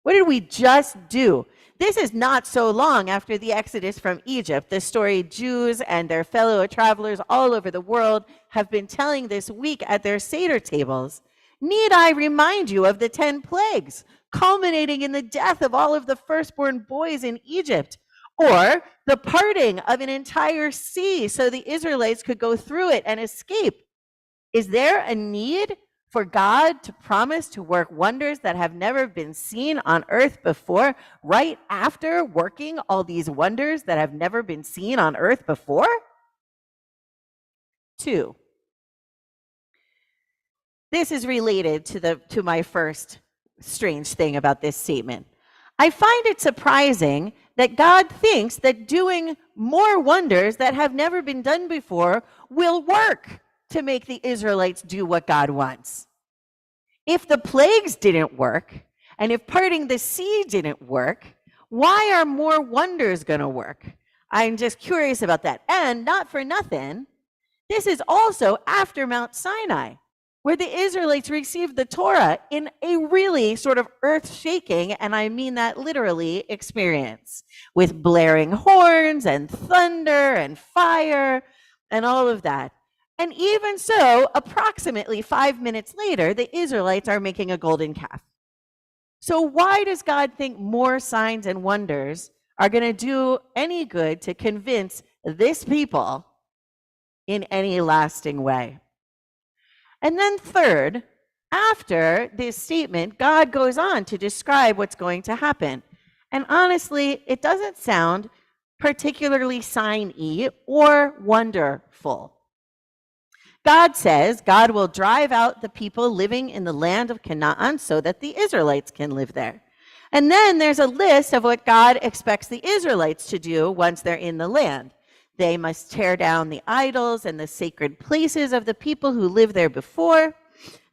What did we just do? This is not so long after the Exodus from Egypt, the story Jews and their fellow travelers all over the world have been telling this week at their Seder tables. Need I remind you of the 10 plagues, culminating in the death of all of the firstborn boys in Egypt, or the parting of an entire sea so the Israelites could go through it and escape? Is there a need for God to promise to work wonders that have never been seen on earth before, right after working all these wonders that have never been seen on earth before? 2, this is related to my first strange thing about this statement. I find it surprising that God thinks that doing more wonders that have never been done before will work to make the Israelites do what God wants. If the plagues didn't work, and if parting the sea didn't work, why are more wonders going to work? I'm just curious about that. And not for nothing, this is also after Mount Sinai, where the Israelites received the Torah in a really sort of earth-shaking, and I mean that literally, experience, with blaring horns and thunder and fire and all of that. And even so, approximately 5 minutes later, the Israelites are making a golden calf. So why does God think more signs and wonders are going to do any good to convince this people in any lasting way? And then third, after this statement, God goes on to describe what's going to happen. And honestly, it doesn't sound particularly sign-y or wonderful. God says God will drive out the people living in the land of Canaan so that the Israelites can live there. And then there's a list of what God expects the Israelites to do once they're in the land. They must tear down the idols and the sacred places of the people who lived there before.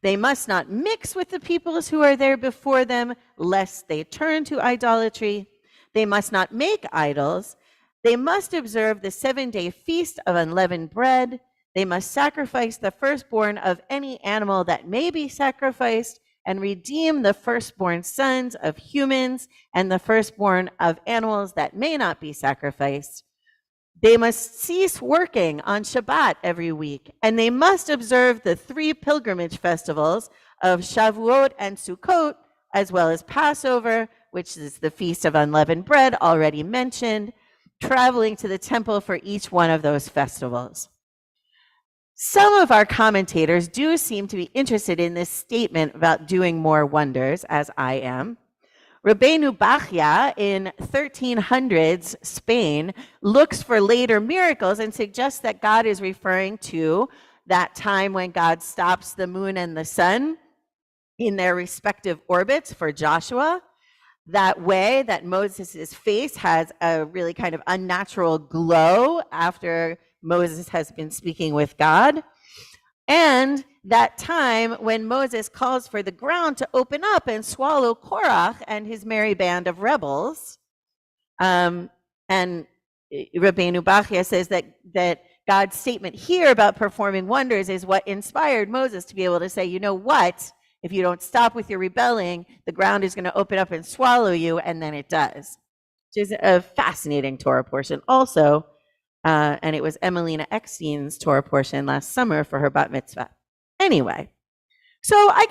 They must not mix with the peoples who are there before them, lest they turn to idolatry. They must not make idols. They must observe the 7-day feast of unleavened bread. They must sacrifice the firstborn of any animal that may be sacrificed and redeem the firstborn sons of humans and the firstborn of animals that may not be sacrificed. They must cease working on Shabbat every week, and they must observe the 3 pilgrimage festivals of Shavuot and Sukkot, as well as Passover, which is the Feast of Unleavened Bread already mentioned, traveling to the temple for each one of those festivals. Some of our commentators do seem to be interested in this statement about doing more wonders, as I am. Rabbeinu Bachya in 1300s Spain looks for later miracles and suggests that God is referring to that time when God stops the moon and the sun in their respective orbits for Joshua. That way that Moses' face has a really kind of unnatural glow after Moses has been speaking with God. And that time when Moses calls for the ground to open up and swallow Korach and his merry band of rebels. And Rabbeinu Bachya says that God's statement here about performing wonders is what inspired Moses to be able to say, you know what? If you don't stop with your rebelling, the ground is going to open up and swallow you, and then it does. Which is a fascinating Torah portion also. And it was Emelina Eckstein's Torah portion last summer for her bat mitzvah. Anyway, so I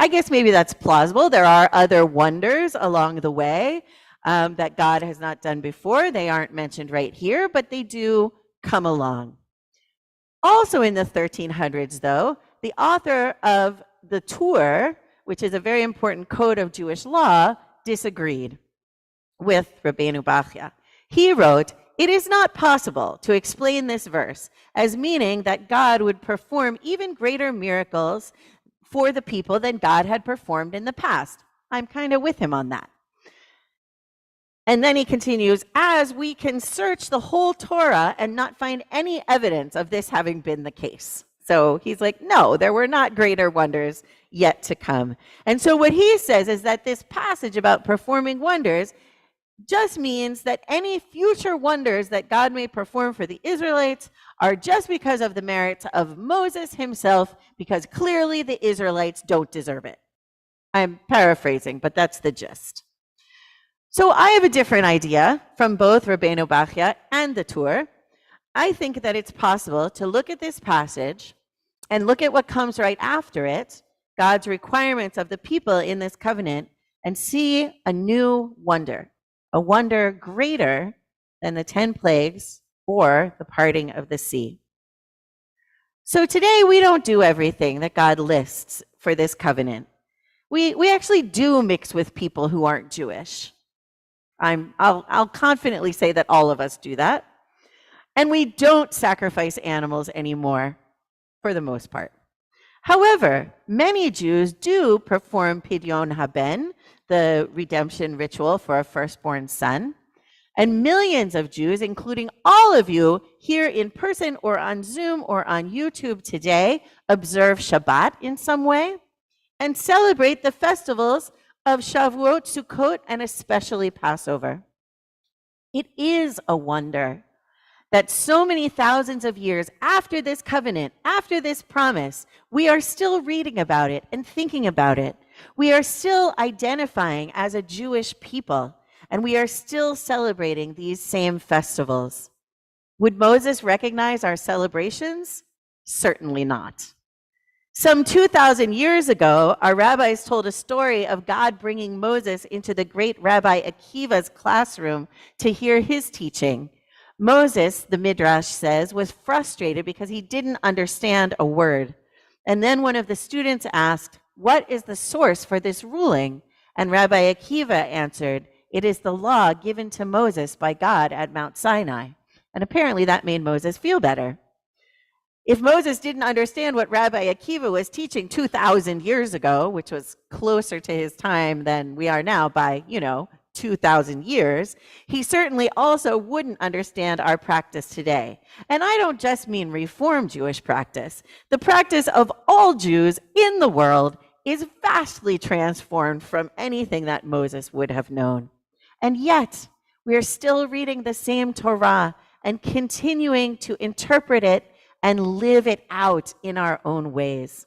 guess maybe that's plausible. There are other wonders along the way that God has not done before. They aren't mentioned right here, but they do come along. Also in the 1300s, though, the author of the Tur, which is a very important code of Jewish law, disagreed with Rabbeinu Bachya. He wrote, "It is not possible to explain this verse as meaning that God would perform even greater miracles for the people than God had performed in the past." I'm kind of with him on that. And then he continues, "As we can search the whole Torah and not find any evidence of this having been the case." So he's like, no, there were not greater wonders yet to come. And so what he says is that this passage about performing wonders just means that any future wonders that God may perform for the Israelites are just because of the merits of Moses himself, because clearly the Israelites don't deserve it. I'm paraphrasing, but that's the gist. So I have a different idea from both Rabbeinu Bachya and the Tur. I think that it's possible to look at this passage and look at what comes right after it, God's requirements of the people in this covenant, and see a new wonder, a wonder greater than the 10 plagues or the parting of the sea. So today we don't do everything that God lists for this covenant. We actually do mix with people who aren't Jewish. I'll confidently say that all of us do that. And we don't sacrifice animals anymore, for the most part. However, many Jews do perform Pidyon Haben, the redemption ritual for a firstborn son. And millions of Jews, including all of you here in person or on Zoom or on YouTube today, observe Shabbat in some way and celebrate the festivals of Shavuot, Sukkot, and especially Passover. It is a wonder that so many thousands of years after this covenant, after this promise, we are still reading about it and thinking about it. We are still identifying as a Jewish people, and we are still celebrating these same festivals. Would Moses recognize our celebrations? Certainly not. Some 2,000 years ago, our rabbis told a story of God bringing Moses into the great Rabbi Akiva's classroom to hear his teaching. Moses, the Midrash says, was frustrated because he didn't understand a word. And then one of the students asked, "What is the source for this ruling?" And Rabbi Akiva answered, "It is the law given to Moses by God at Mount Sinai." And apparently that made Moses feel better. If Moses didn't understand what Rabbi Akiva was teaching 2,000 years ago, which was closer to his time than we are now by, 2,000 years, he certainly also wouldn't understand our practice today. And I don't just mean Reform Jewish practice. The practice of all Jews in the world is vastly transformed from anything that Moses would have known. And yet, we are still reading the same Torah and continuing to interpret it and live it out in our own ways.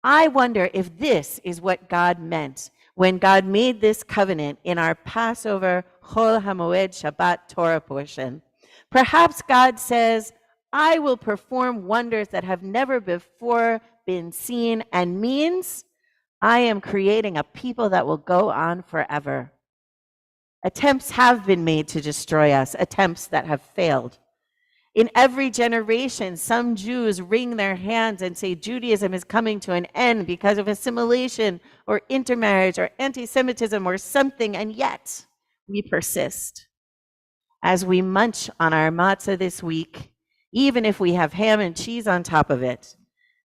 I wonder if this is what God meant when God made this covenant in our Passover Chol HaMoed Shabbat Torah portion. Perhaps God says, "I will perform wonders that have never before been seen," and means I am creating a people that will go on forever. Attempts have been made to destroy us, attempts that have failed. In every generation, some Jews wring their hands and say Judaism is coming to an end because of assimilation or intermarriage or anti-Semitism or something, and yet we persist. As we munch on our matzah this week, even if we have ham and cheese on top of it,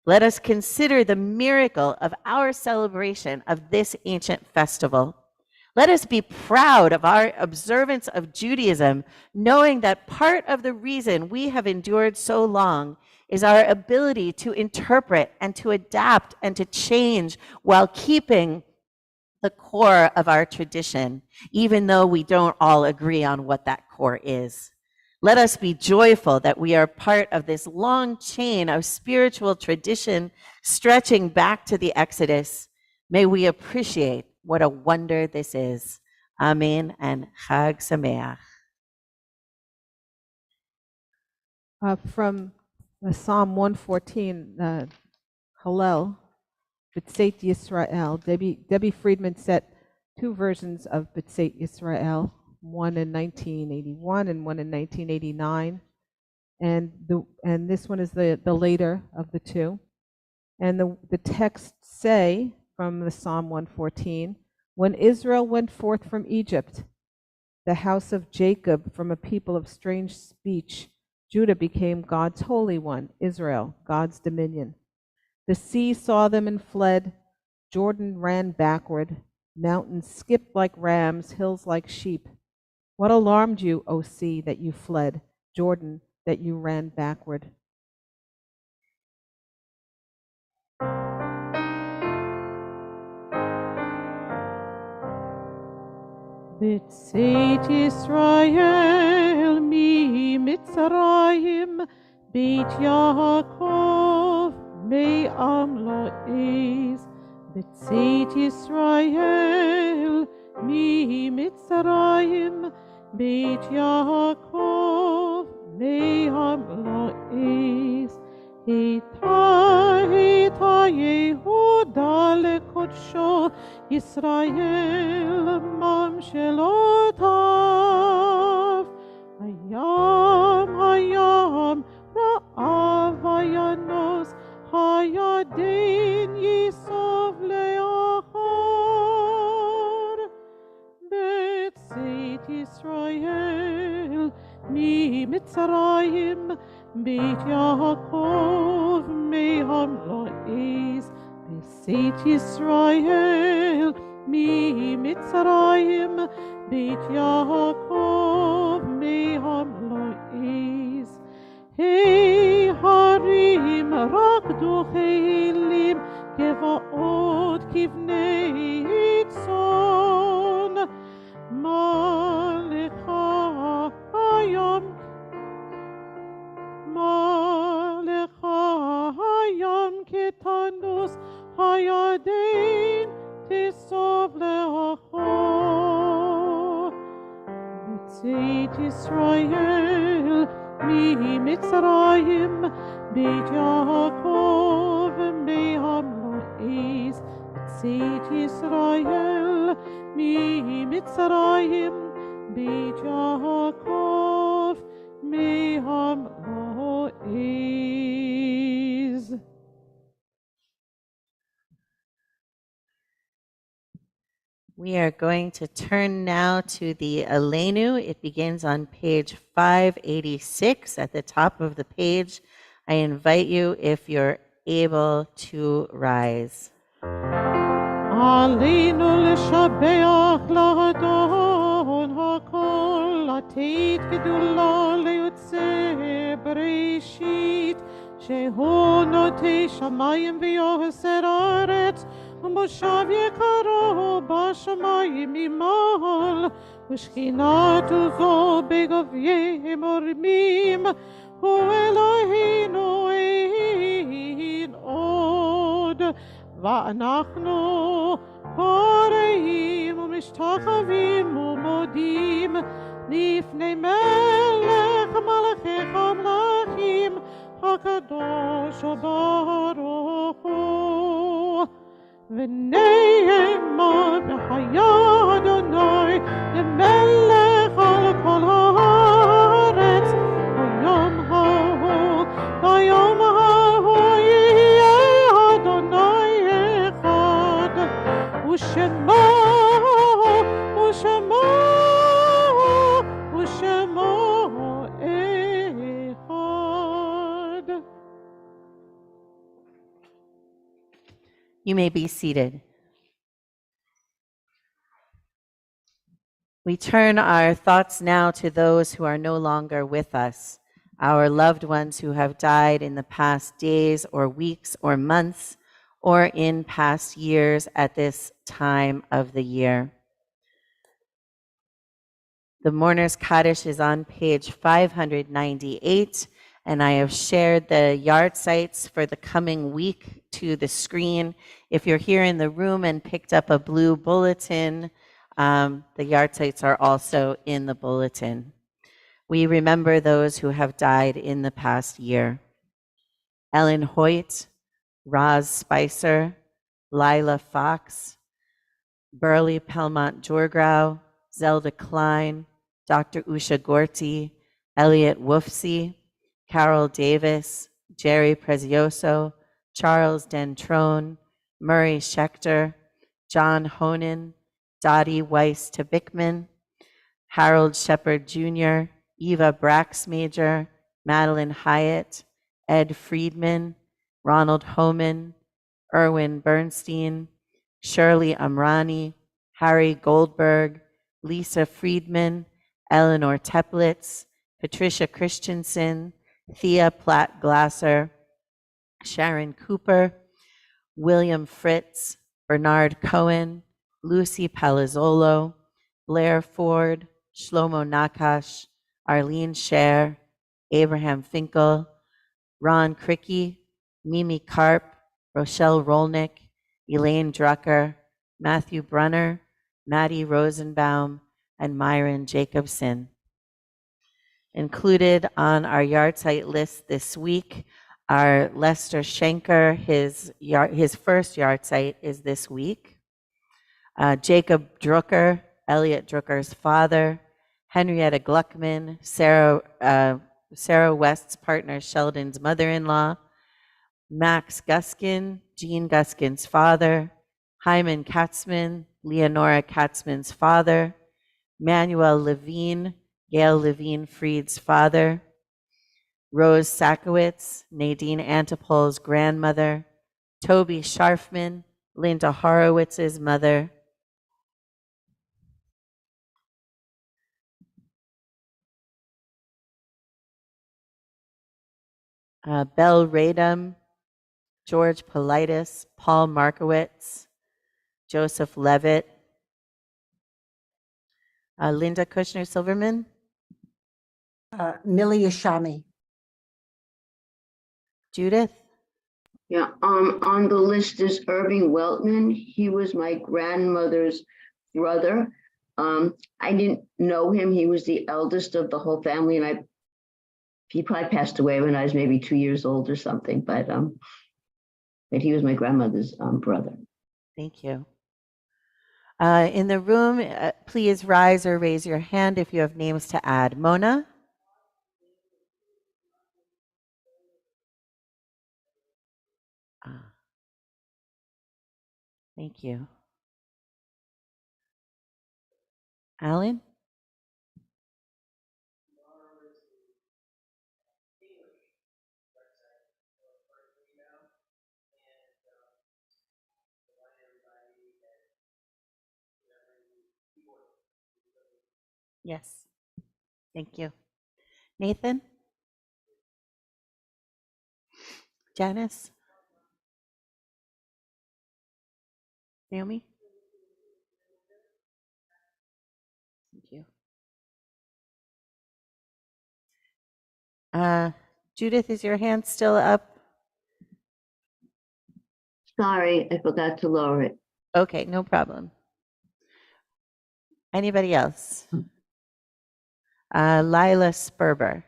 let us consider the miracle of our celebration of this ancient festival. Let us be proud of our observance of Judaism, knowing that part of the reason we have endured so long is our ability to interpret and to adapt and to change while keeping the core of our tradition, even though we don't all agree on what that core is. Let us be joyful that we are part of this long chain of spiritual tradition stretching back to the Exodus. May we appreciate what a wonder this is. Amen and Chag Sameach. From Psalm 114, Hallel, B'tzeit Yisrael. Debbie Friedman set two versions of B'tzeit Yisrael, one in 1981 and one in 1989. And this one is the later of the two. And the texts say from the Psalm 114, when Israel went forth from Egypt, the house of Jacob from a people of strange speech, Judah became God's holy one, Israel, God's dominion. The sea saw them and fled. Jordan ran backward. Mountains skipped like rams, hills like sheep. What alarmed you, O sea, that you fled? Jordan, that you ran backward. B'tzeit Yisrael mi Mitzrayim, Beit Yaakov me'am lo ez. B'tzeit Yisrael mi Mitzrayim, Beit Yaakov me'am lo ez. Hita Yehuda lekodsho, Yisrael mamshelotav. Hayam ra'av vayanos, hayadin yisov leachar. B'tzeit Yisrael mi Mitzrayim, Beit Yaakov me'am lo ez. B'tzeit Yisrael mi Mitzrayim, Beit Yaakov me'am lo ez. Hey harim rakdu chelim, Gevaot kivnei tzon. Malecha hayam ketandos, hayadin tisov leachor. B'tzeit Yisrael mi Mitzrayim, Beit Yaakov me'am lo ez. B'tzeit Yisrael mi Mitzrayim, Beit Yaakov me'am lo ez. We are going to turn now to the Aleinu. It begins on page 586 at the top of the page. I invite you, if you're able, to rise. Aleinu l'shabeach l'adon hakol, לתת גדולה ליוצא בראשית, שהוא נוטה שמיים ויוסר הארץ, ומושב יקרו בשמיים ממעל, ושכינת עוזו בגויים מורמים, הוא אלוהינו אין עוד. ואנחנו קוראים ומשתחווים ומודים לפני מלך מלכי המלכים, הקדוש וברוך הוא. ונאמר בחיה אדוני למלך על כל הארץ, ביום ההוא יהיה אדוני אחד, ושמו אחד. You may be seated. We turn our thoughts now to those who are no longer with us. our loved ones who have died in the past days or weeks or months or in past years at this time of the year. The Mourner's Kaddish is on page 598, and I have shared the yard sites for the coming week to the screen. If you're here in the room and picked up a blue bulletin, the yard sites are also in the bulletin. We remember those who have died in the past year. Ellen Hoyt, Roz Spicer, Lila Fox, Burley Pelmont Jorgrau, Zelda Klein, Dr. Usha Gorty, Elliot Woofsey, Carol Davis, Jerry Prezioso, Charles Dentrone, Murray Schechter, John Honan, Dottie Weiss Tabickman, Harold Shepard Jr., Eva Braxmajer, Madeline Hyatt, Ed Friedman, Ronald Homan, Erwin Bernstein, Shirley Amrani, Harry Goldberg, Lisa Friedman, Eleanor Teplitz, Patricia Christensen, Thea Platt Glasser, Sharon Cooper, William Fritz, Bernard Cohen, Lucy Palazzolo, Blair Ford, Shlomo Nakash, Arlene Scher, Abraham Finkel, Ron Cricky, Mimi Karp, Rochelle Rolnick, Elaine Drucker, Matthew Brunner, Maddie Rosenbaum, and Myron Jacobson. Included on our yard site list this week are Lester Schenker. His first yard site is this week. Jacob Drucker, Elliot Drucker's father, Henrietta Gluckman, Sarah West's partner Sheldon's mother-in-law, Max Guskin, Jean Guskin's father, Hyman Katzman, Leonora Katzman's father, Manuel Levine, Gail Levine Fried's father, Rose Sakowitz, Nadine Antipol's grandmother, Toby Scharfman, Linda Horowitz's mother, Belle Radum, George Politis, Paul Markowitz, Joseph Levitt, Linda Kushner Silverman, Millie Ashami. Judith, Yeah, on the list is Irving Weltman. He was my grandmother's brother. I didn't know him. He was the eldest of the whole family, and he probably passed away when I was maybe 2 years old or something, but he was my grandmother's brother. thank you. In the room, please rise or raise your hand if you have names to add. Mona? Thank you. Alan? Yes. Thank you. Nathan? Janice? Naomi? Thank you. Judith, is your hand still up? Sorry, I forgot to lower it. Okay, no problem. Anybody else? Lila Sperber.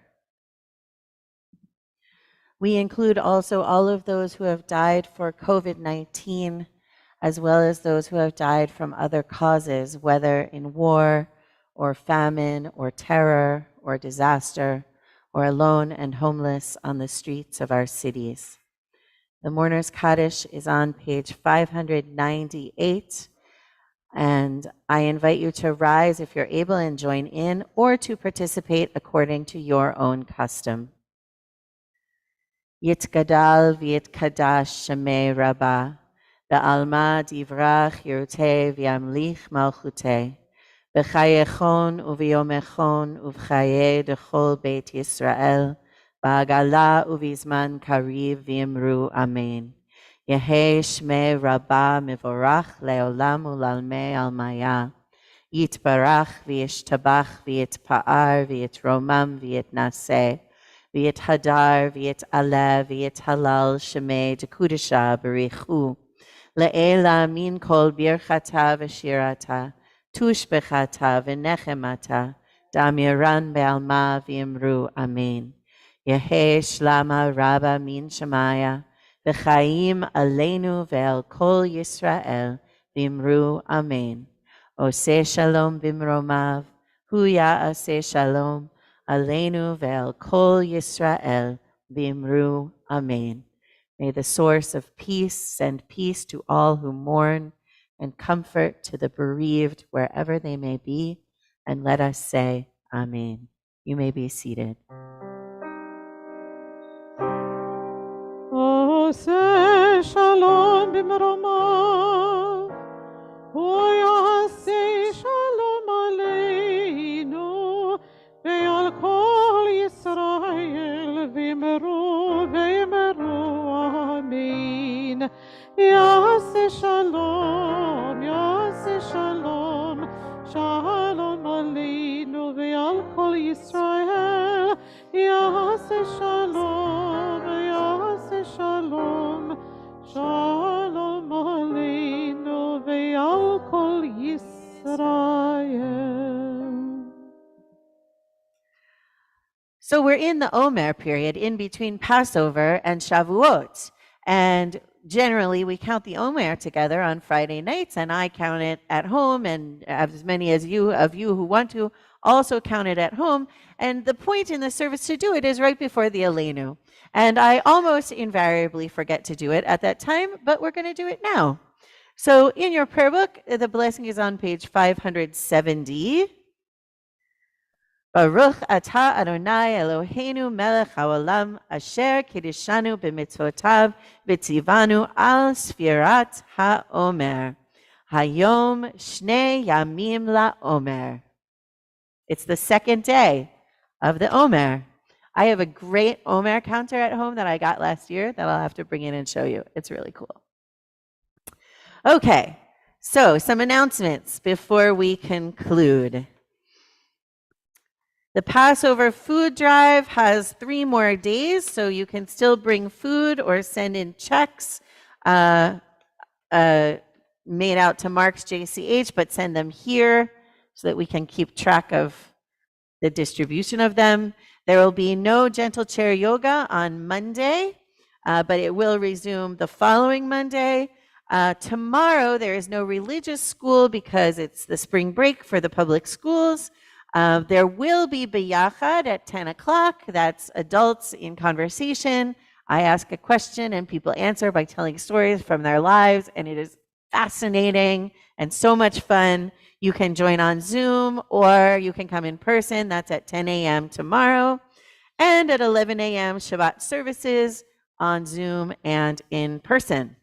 We include also all of those who have died for COVID-19, as well as those who have died from other causes, whether in war or famine or terror or disaster, or alone and homeless on the streets of our cities. The Mourner's Kaddish is on page 598, and I invite you to rise if you're able and join in, or to participate according to your own custom. Yitgadal v'yitkadash shemei Rabbah, be'alma divrach yiruteh v'yamlich malchuteh, b'chayechon u'v'yomechon u'v'chayei dechol Beit Yisrael, Ba'agala uvizman kariv v'imru amen. Yehi shmei rabba mivorach leolam ulalmei almaya. Yitbarach v'yishtabach v'yitpa'ar v'yitromam v'yitnaseh. V'yithadar v'yit'aleh v'yithalal shemei dekudesha b'richu. Le'ela min kol birchata v'shirata. Tushbechata v'nechemata. Damiran be'alma v'imru amen. Yehi shlama rabba min shemaya. V'chaim aleinu ve'el kol Yisrael v'imru amen. Oseh shalom bimromav, hu ya'aseh shalom, aleinu ve'el kol Yisrael v'imru amen. May the source of peace send peace to all who mourn and comfort to the bereaved wherever they may be, and let us say amen. You may be seated. Oseh shalom bimromav, hu ya'aseh shalom aleinu, ve'al kol Yisrael v'imru amen. Ya'aseh shalom, shalom aleinu ve'al kol Yisrael. Ya'aseh shalom, shalom aleinu ve'al kol Yisrael. So we're in the Omer period in between Passover and Shavuot. And generally we count the Omer together on Friday nights, and I count it at home, and as many of you who want to also count it at home. And the point in the service to do it is right before the Aleinu. And I almost invariably forget to do it at that time, but we're going to do it now. So in your prayer book, the blessing is on page 570. Baruch atah Adonai Eloheinu melech haolam asher kiddushanu b'mitzvotav v'tzivanu al sfirat ha'omer. Hayom shnei yamim la'omer. It's the second day of the Omer. I have a great Omer counter at home that I got last year that I'll have to bring in and show you. It's really cool. Okay, so some announcements before we conclude. The Passover food drive has 3 more days, so you can still bring food or send in checks made out to Mark's JCH, but send them here so that we can keep track of the distribution of them. There will be no gentle chair yoga on Monday, but it will resume the following Monday. Tomorrow, there is no religious school because it's the spring break for the public schools. There will be B'yachad at 10 o'clock. That's adults in conversation. I ask a question and people answer by telling stories from their lives, and it is fascinating and so much fun. You can join on Zoom or you can come in person. That's at 10 a.m. tomorrow. And at 11 a.m. Shabbat services on Zoom and in person.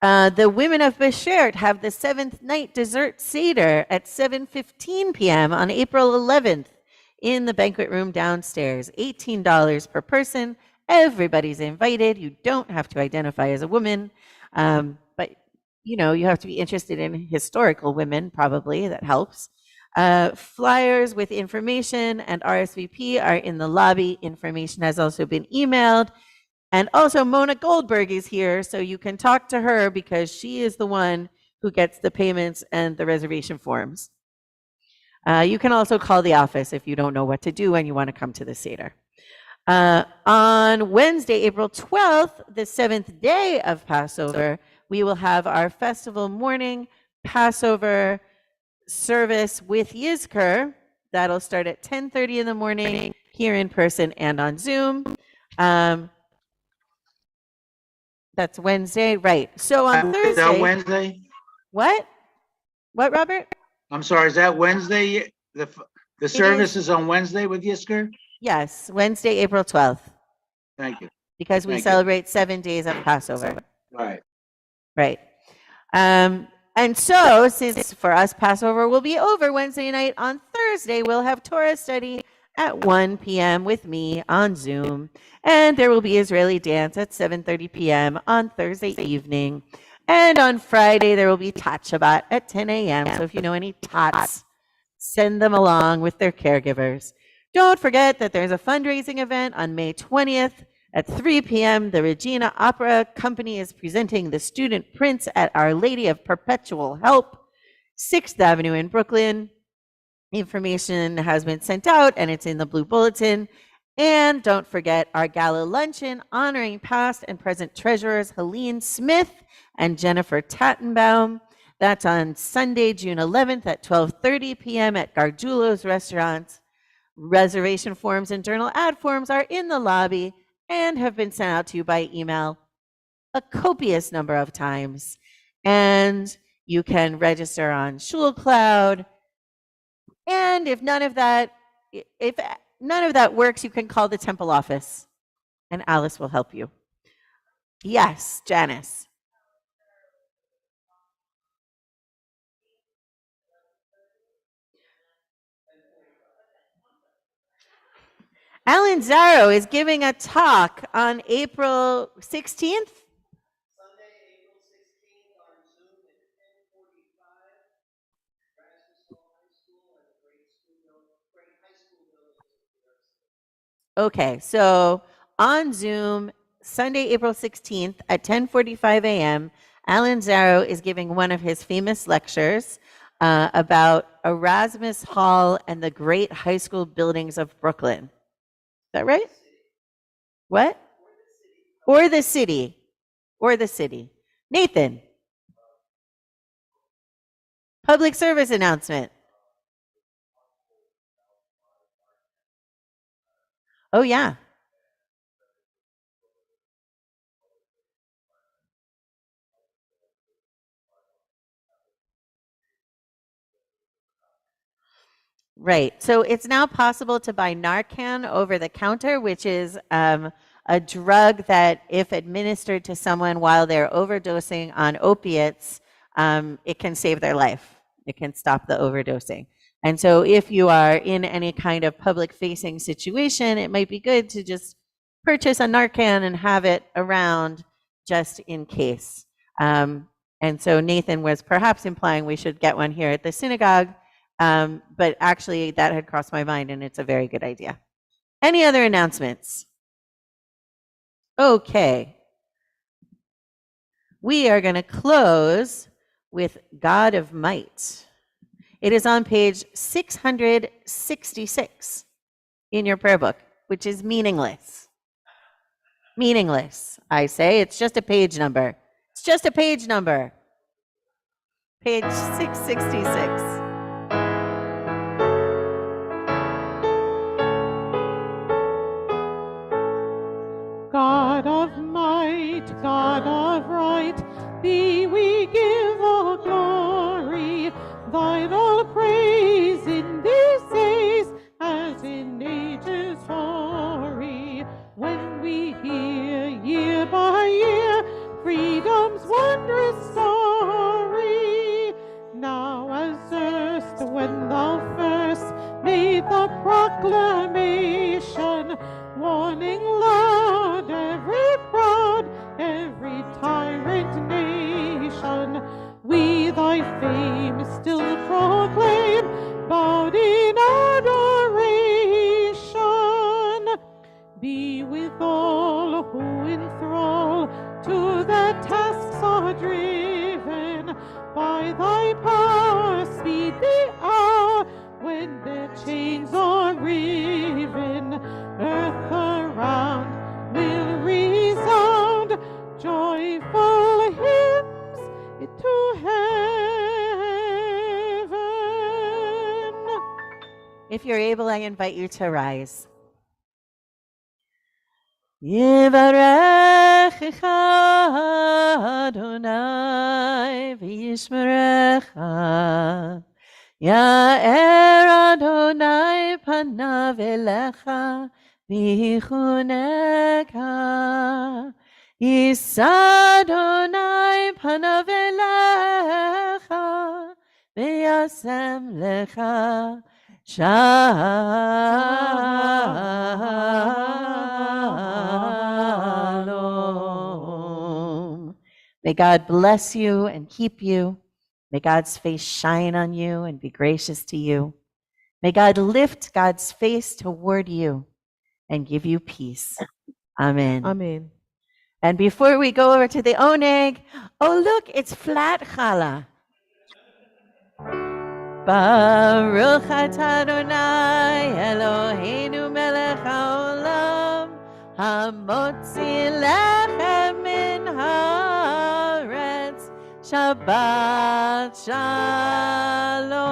The women of Beshert have the 7th night dessert Seder at 7:15 p.m. on April 11th in the banquet room downstairs. $18 per person. Everybody's invited. You don't have to identify as a woman, but you have to be interested in historical women, probably. That helps. Flyers with information and RSVP are in the lobby. Information has also been emailed. And also Mona Goldberg is here, so you can talk to her because she is the one who gets the payments and the reservation forms. You can also call the office if you don't know what to do and you want to come to the Seder. On Wednesday, April 12th, the 7th day of Passover, we will have our festival morning Passover service with Yizkor. That'll start at 10:30 in the morning here in person and on Zoom. That's Wednesday, right? So on Thursday. Is that Wednesday? What, Robert? I'm sorry. Is that Wednesday? The service is on Wednesday with Yizkor? Yes, Wednesday, April 12th. Thank you. Because we celebrate 7 days of Passover. Right. Right. And so, since for us Passover will be over Wednesday night, on Thursday we'll have Torah study at 1 p.m. with me on Zoom. And there will be Israeli dance at 7:30 p.m. on Thursday evening. And on Friday, there will be Tat Shabbat at 10 a.m. So if you know any Tats, send them along with their caregivers. Don't forget that there's a fundraising event on May 20th at 3 p.m. The Regina Opera Company is presenting The Student Prince at Our Lady of Perpetual Help, 6th Avenue in Brooklyn. Information has been sent out and it's in the blue bulletin. And don't forget our gala luncheon honoring past and present treasurers Helene Smith and Jennifer Tattenbaum. That's on Sunday, June 11th at 12:30 p.m. at Gargiulo's Restaurant. Reservation forms and journal ad forms are in the lobby and have been sent out to you by email a copious number of times. And you can register on Shul Cloud. And if none of that works, you can call the temple office and Alice will help you. Yes, Janice. Alan Zaro is giving a talk on April 16th. Okay, so on Zoom, Sunday, April 16th at 10:45 a.m., Alan Zaro is giving one of his famous lectures about Erasmus Hall and the great high school buildings of Brooklyn. Is that right? What? Or the city. Or the city. Nathan. Public service announcement. Oh, yeah. Right. So it's now possible to buy Narcan over the counter, which is a drug that, if administered to someone while they're overdosing on opiates, it can save their life. It can stop the overdosing. And so if you are in any kind of public-facing situation, it might be good to just purchase a Narcan and have it around just in case. And so Nathan was perhaps implying we should get one here at the synagogue, but actually that had crossed my mind and it's a very good idea. Any other announcements? Okay. We are going to close with God of Might. It is on page 666 in your prayer book, which is meaningless. Meaningless, I say. It's just a page number. It's just a page number. Page 666. God of might, God of right, thee we give all glory, thine all praise in these days as in ages hoary. When we hear year by year freedom's wondrous story, now as erst when thou first made the proclamation, warning loud every proud, every tyrant nation, we thy fame still proclaim, bowed in adoration. Be with all who enthrall to their tasks are driven, by thy power speed the hour when their chains are riven. Earth around will resound joyful hymns to heaven. If you're able, I invite you to rise. Yivarechecha Adonai v'yishmerecha, Ya'er Adonai panav elecha v'yichuneka, Yisa Adonai panav elecha v'yasem lecha Shalom. May God bless you and keep you. May God's face shine on you and be gracious to you. May God lift God's face toward you and give you peace. Amen. Amen. And before we go over to the oneg, oh look, it's flat challah. Baruch atah Adonai Eloheinu melech haolam hamotzi lechem min haaretz. Shabbat shalom.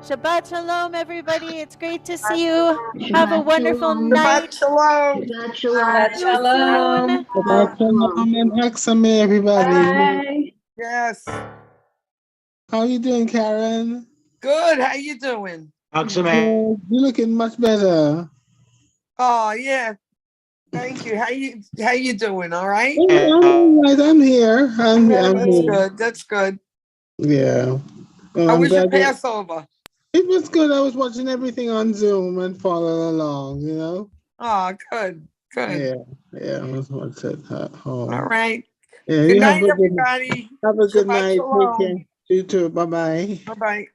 Shabbat shalom, everybody. It's great to see you. Have a Shabbat wonderful shalom. night. Shalom. Shabbat shalom. Shabbat See you shalom. soon. Shabbat shalom and Haxame, everybody. Bye. Yes. How you doing, Karen? Good. How you doing? Haxame. You're looking much better. Oh yeah. Thank you. How you doing? All right? I'm all right. I'm here. I'm That's here. good. That's good. Yeah. Well, How I'm was your glad Passover? it was good. I was watching everything on Zoom and following along, you know? Oh, good. Good. Yeah. Yeah, I was watching at home. All right. Yeah, Good you night, everybody. have a good Shabbat night. Take shalom. care. You too. Bye-bye. Bye-bye.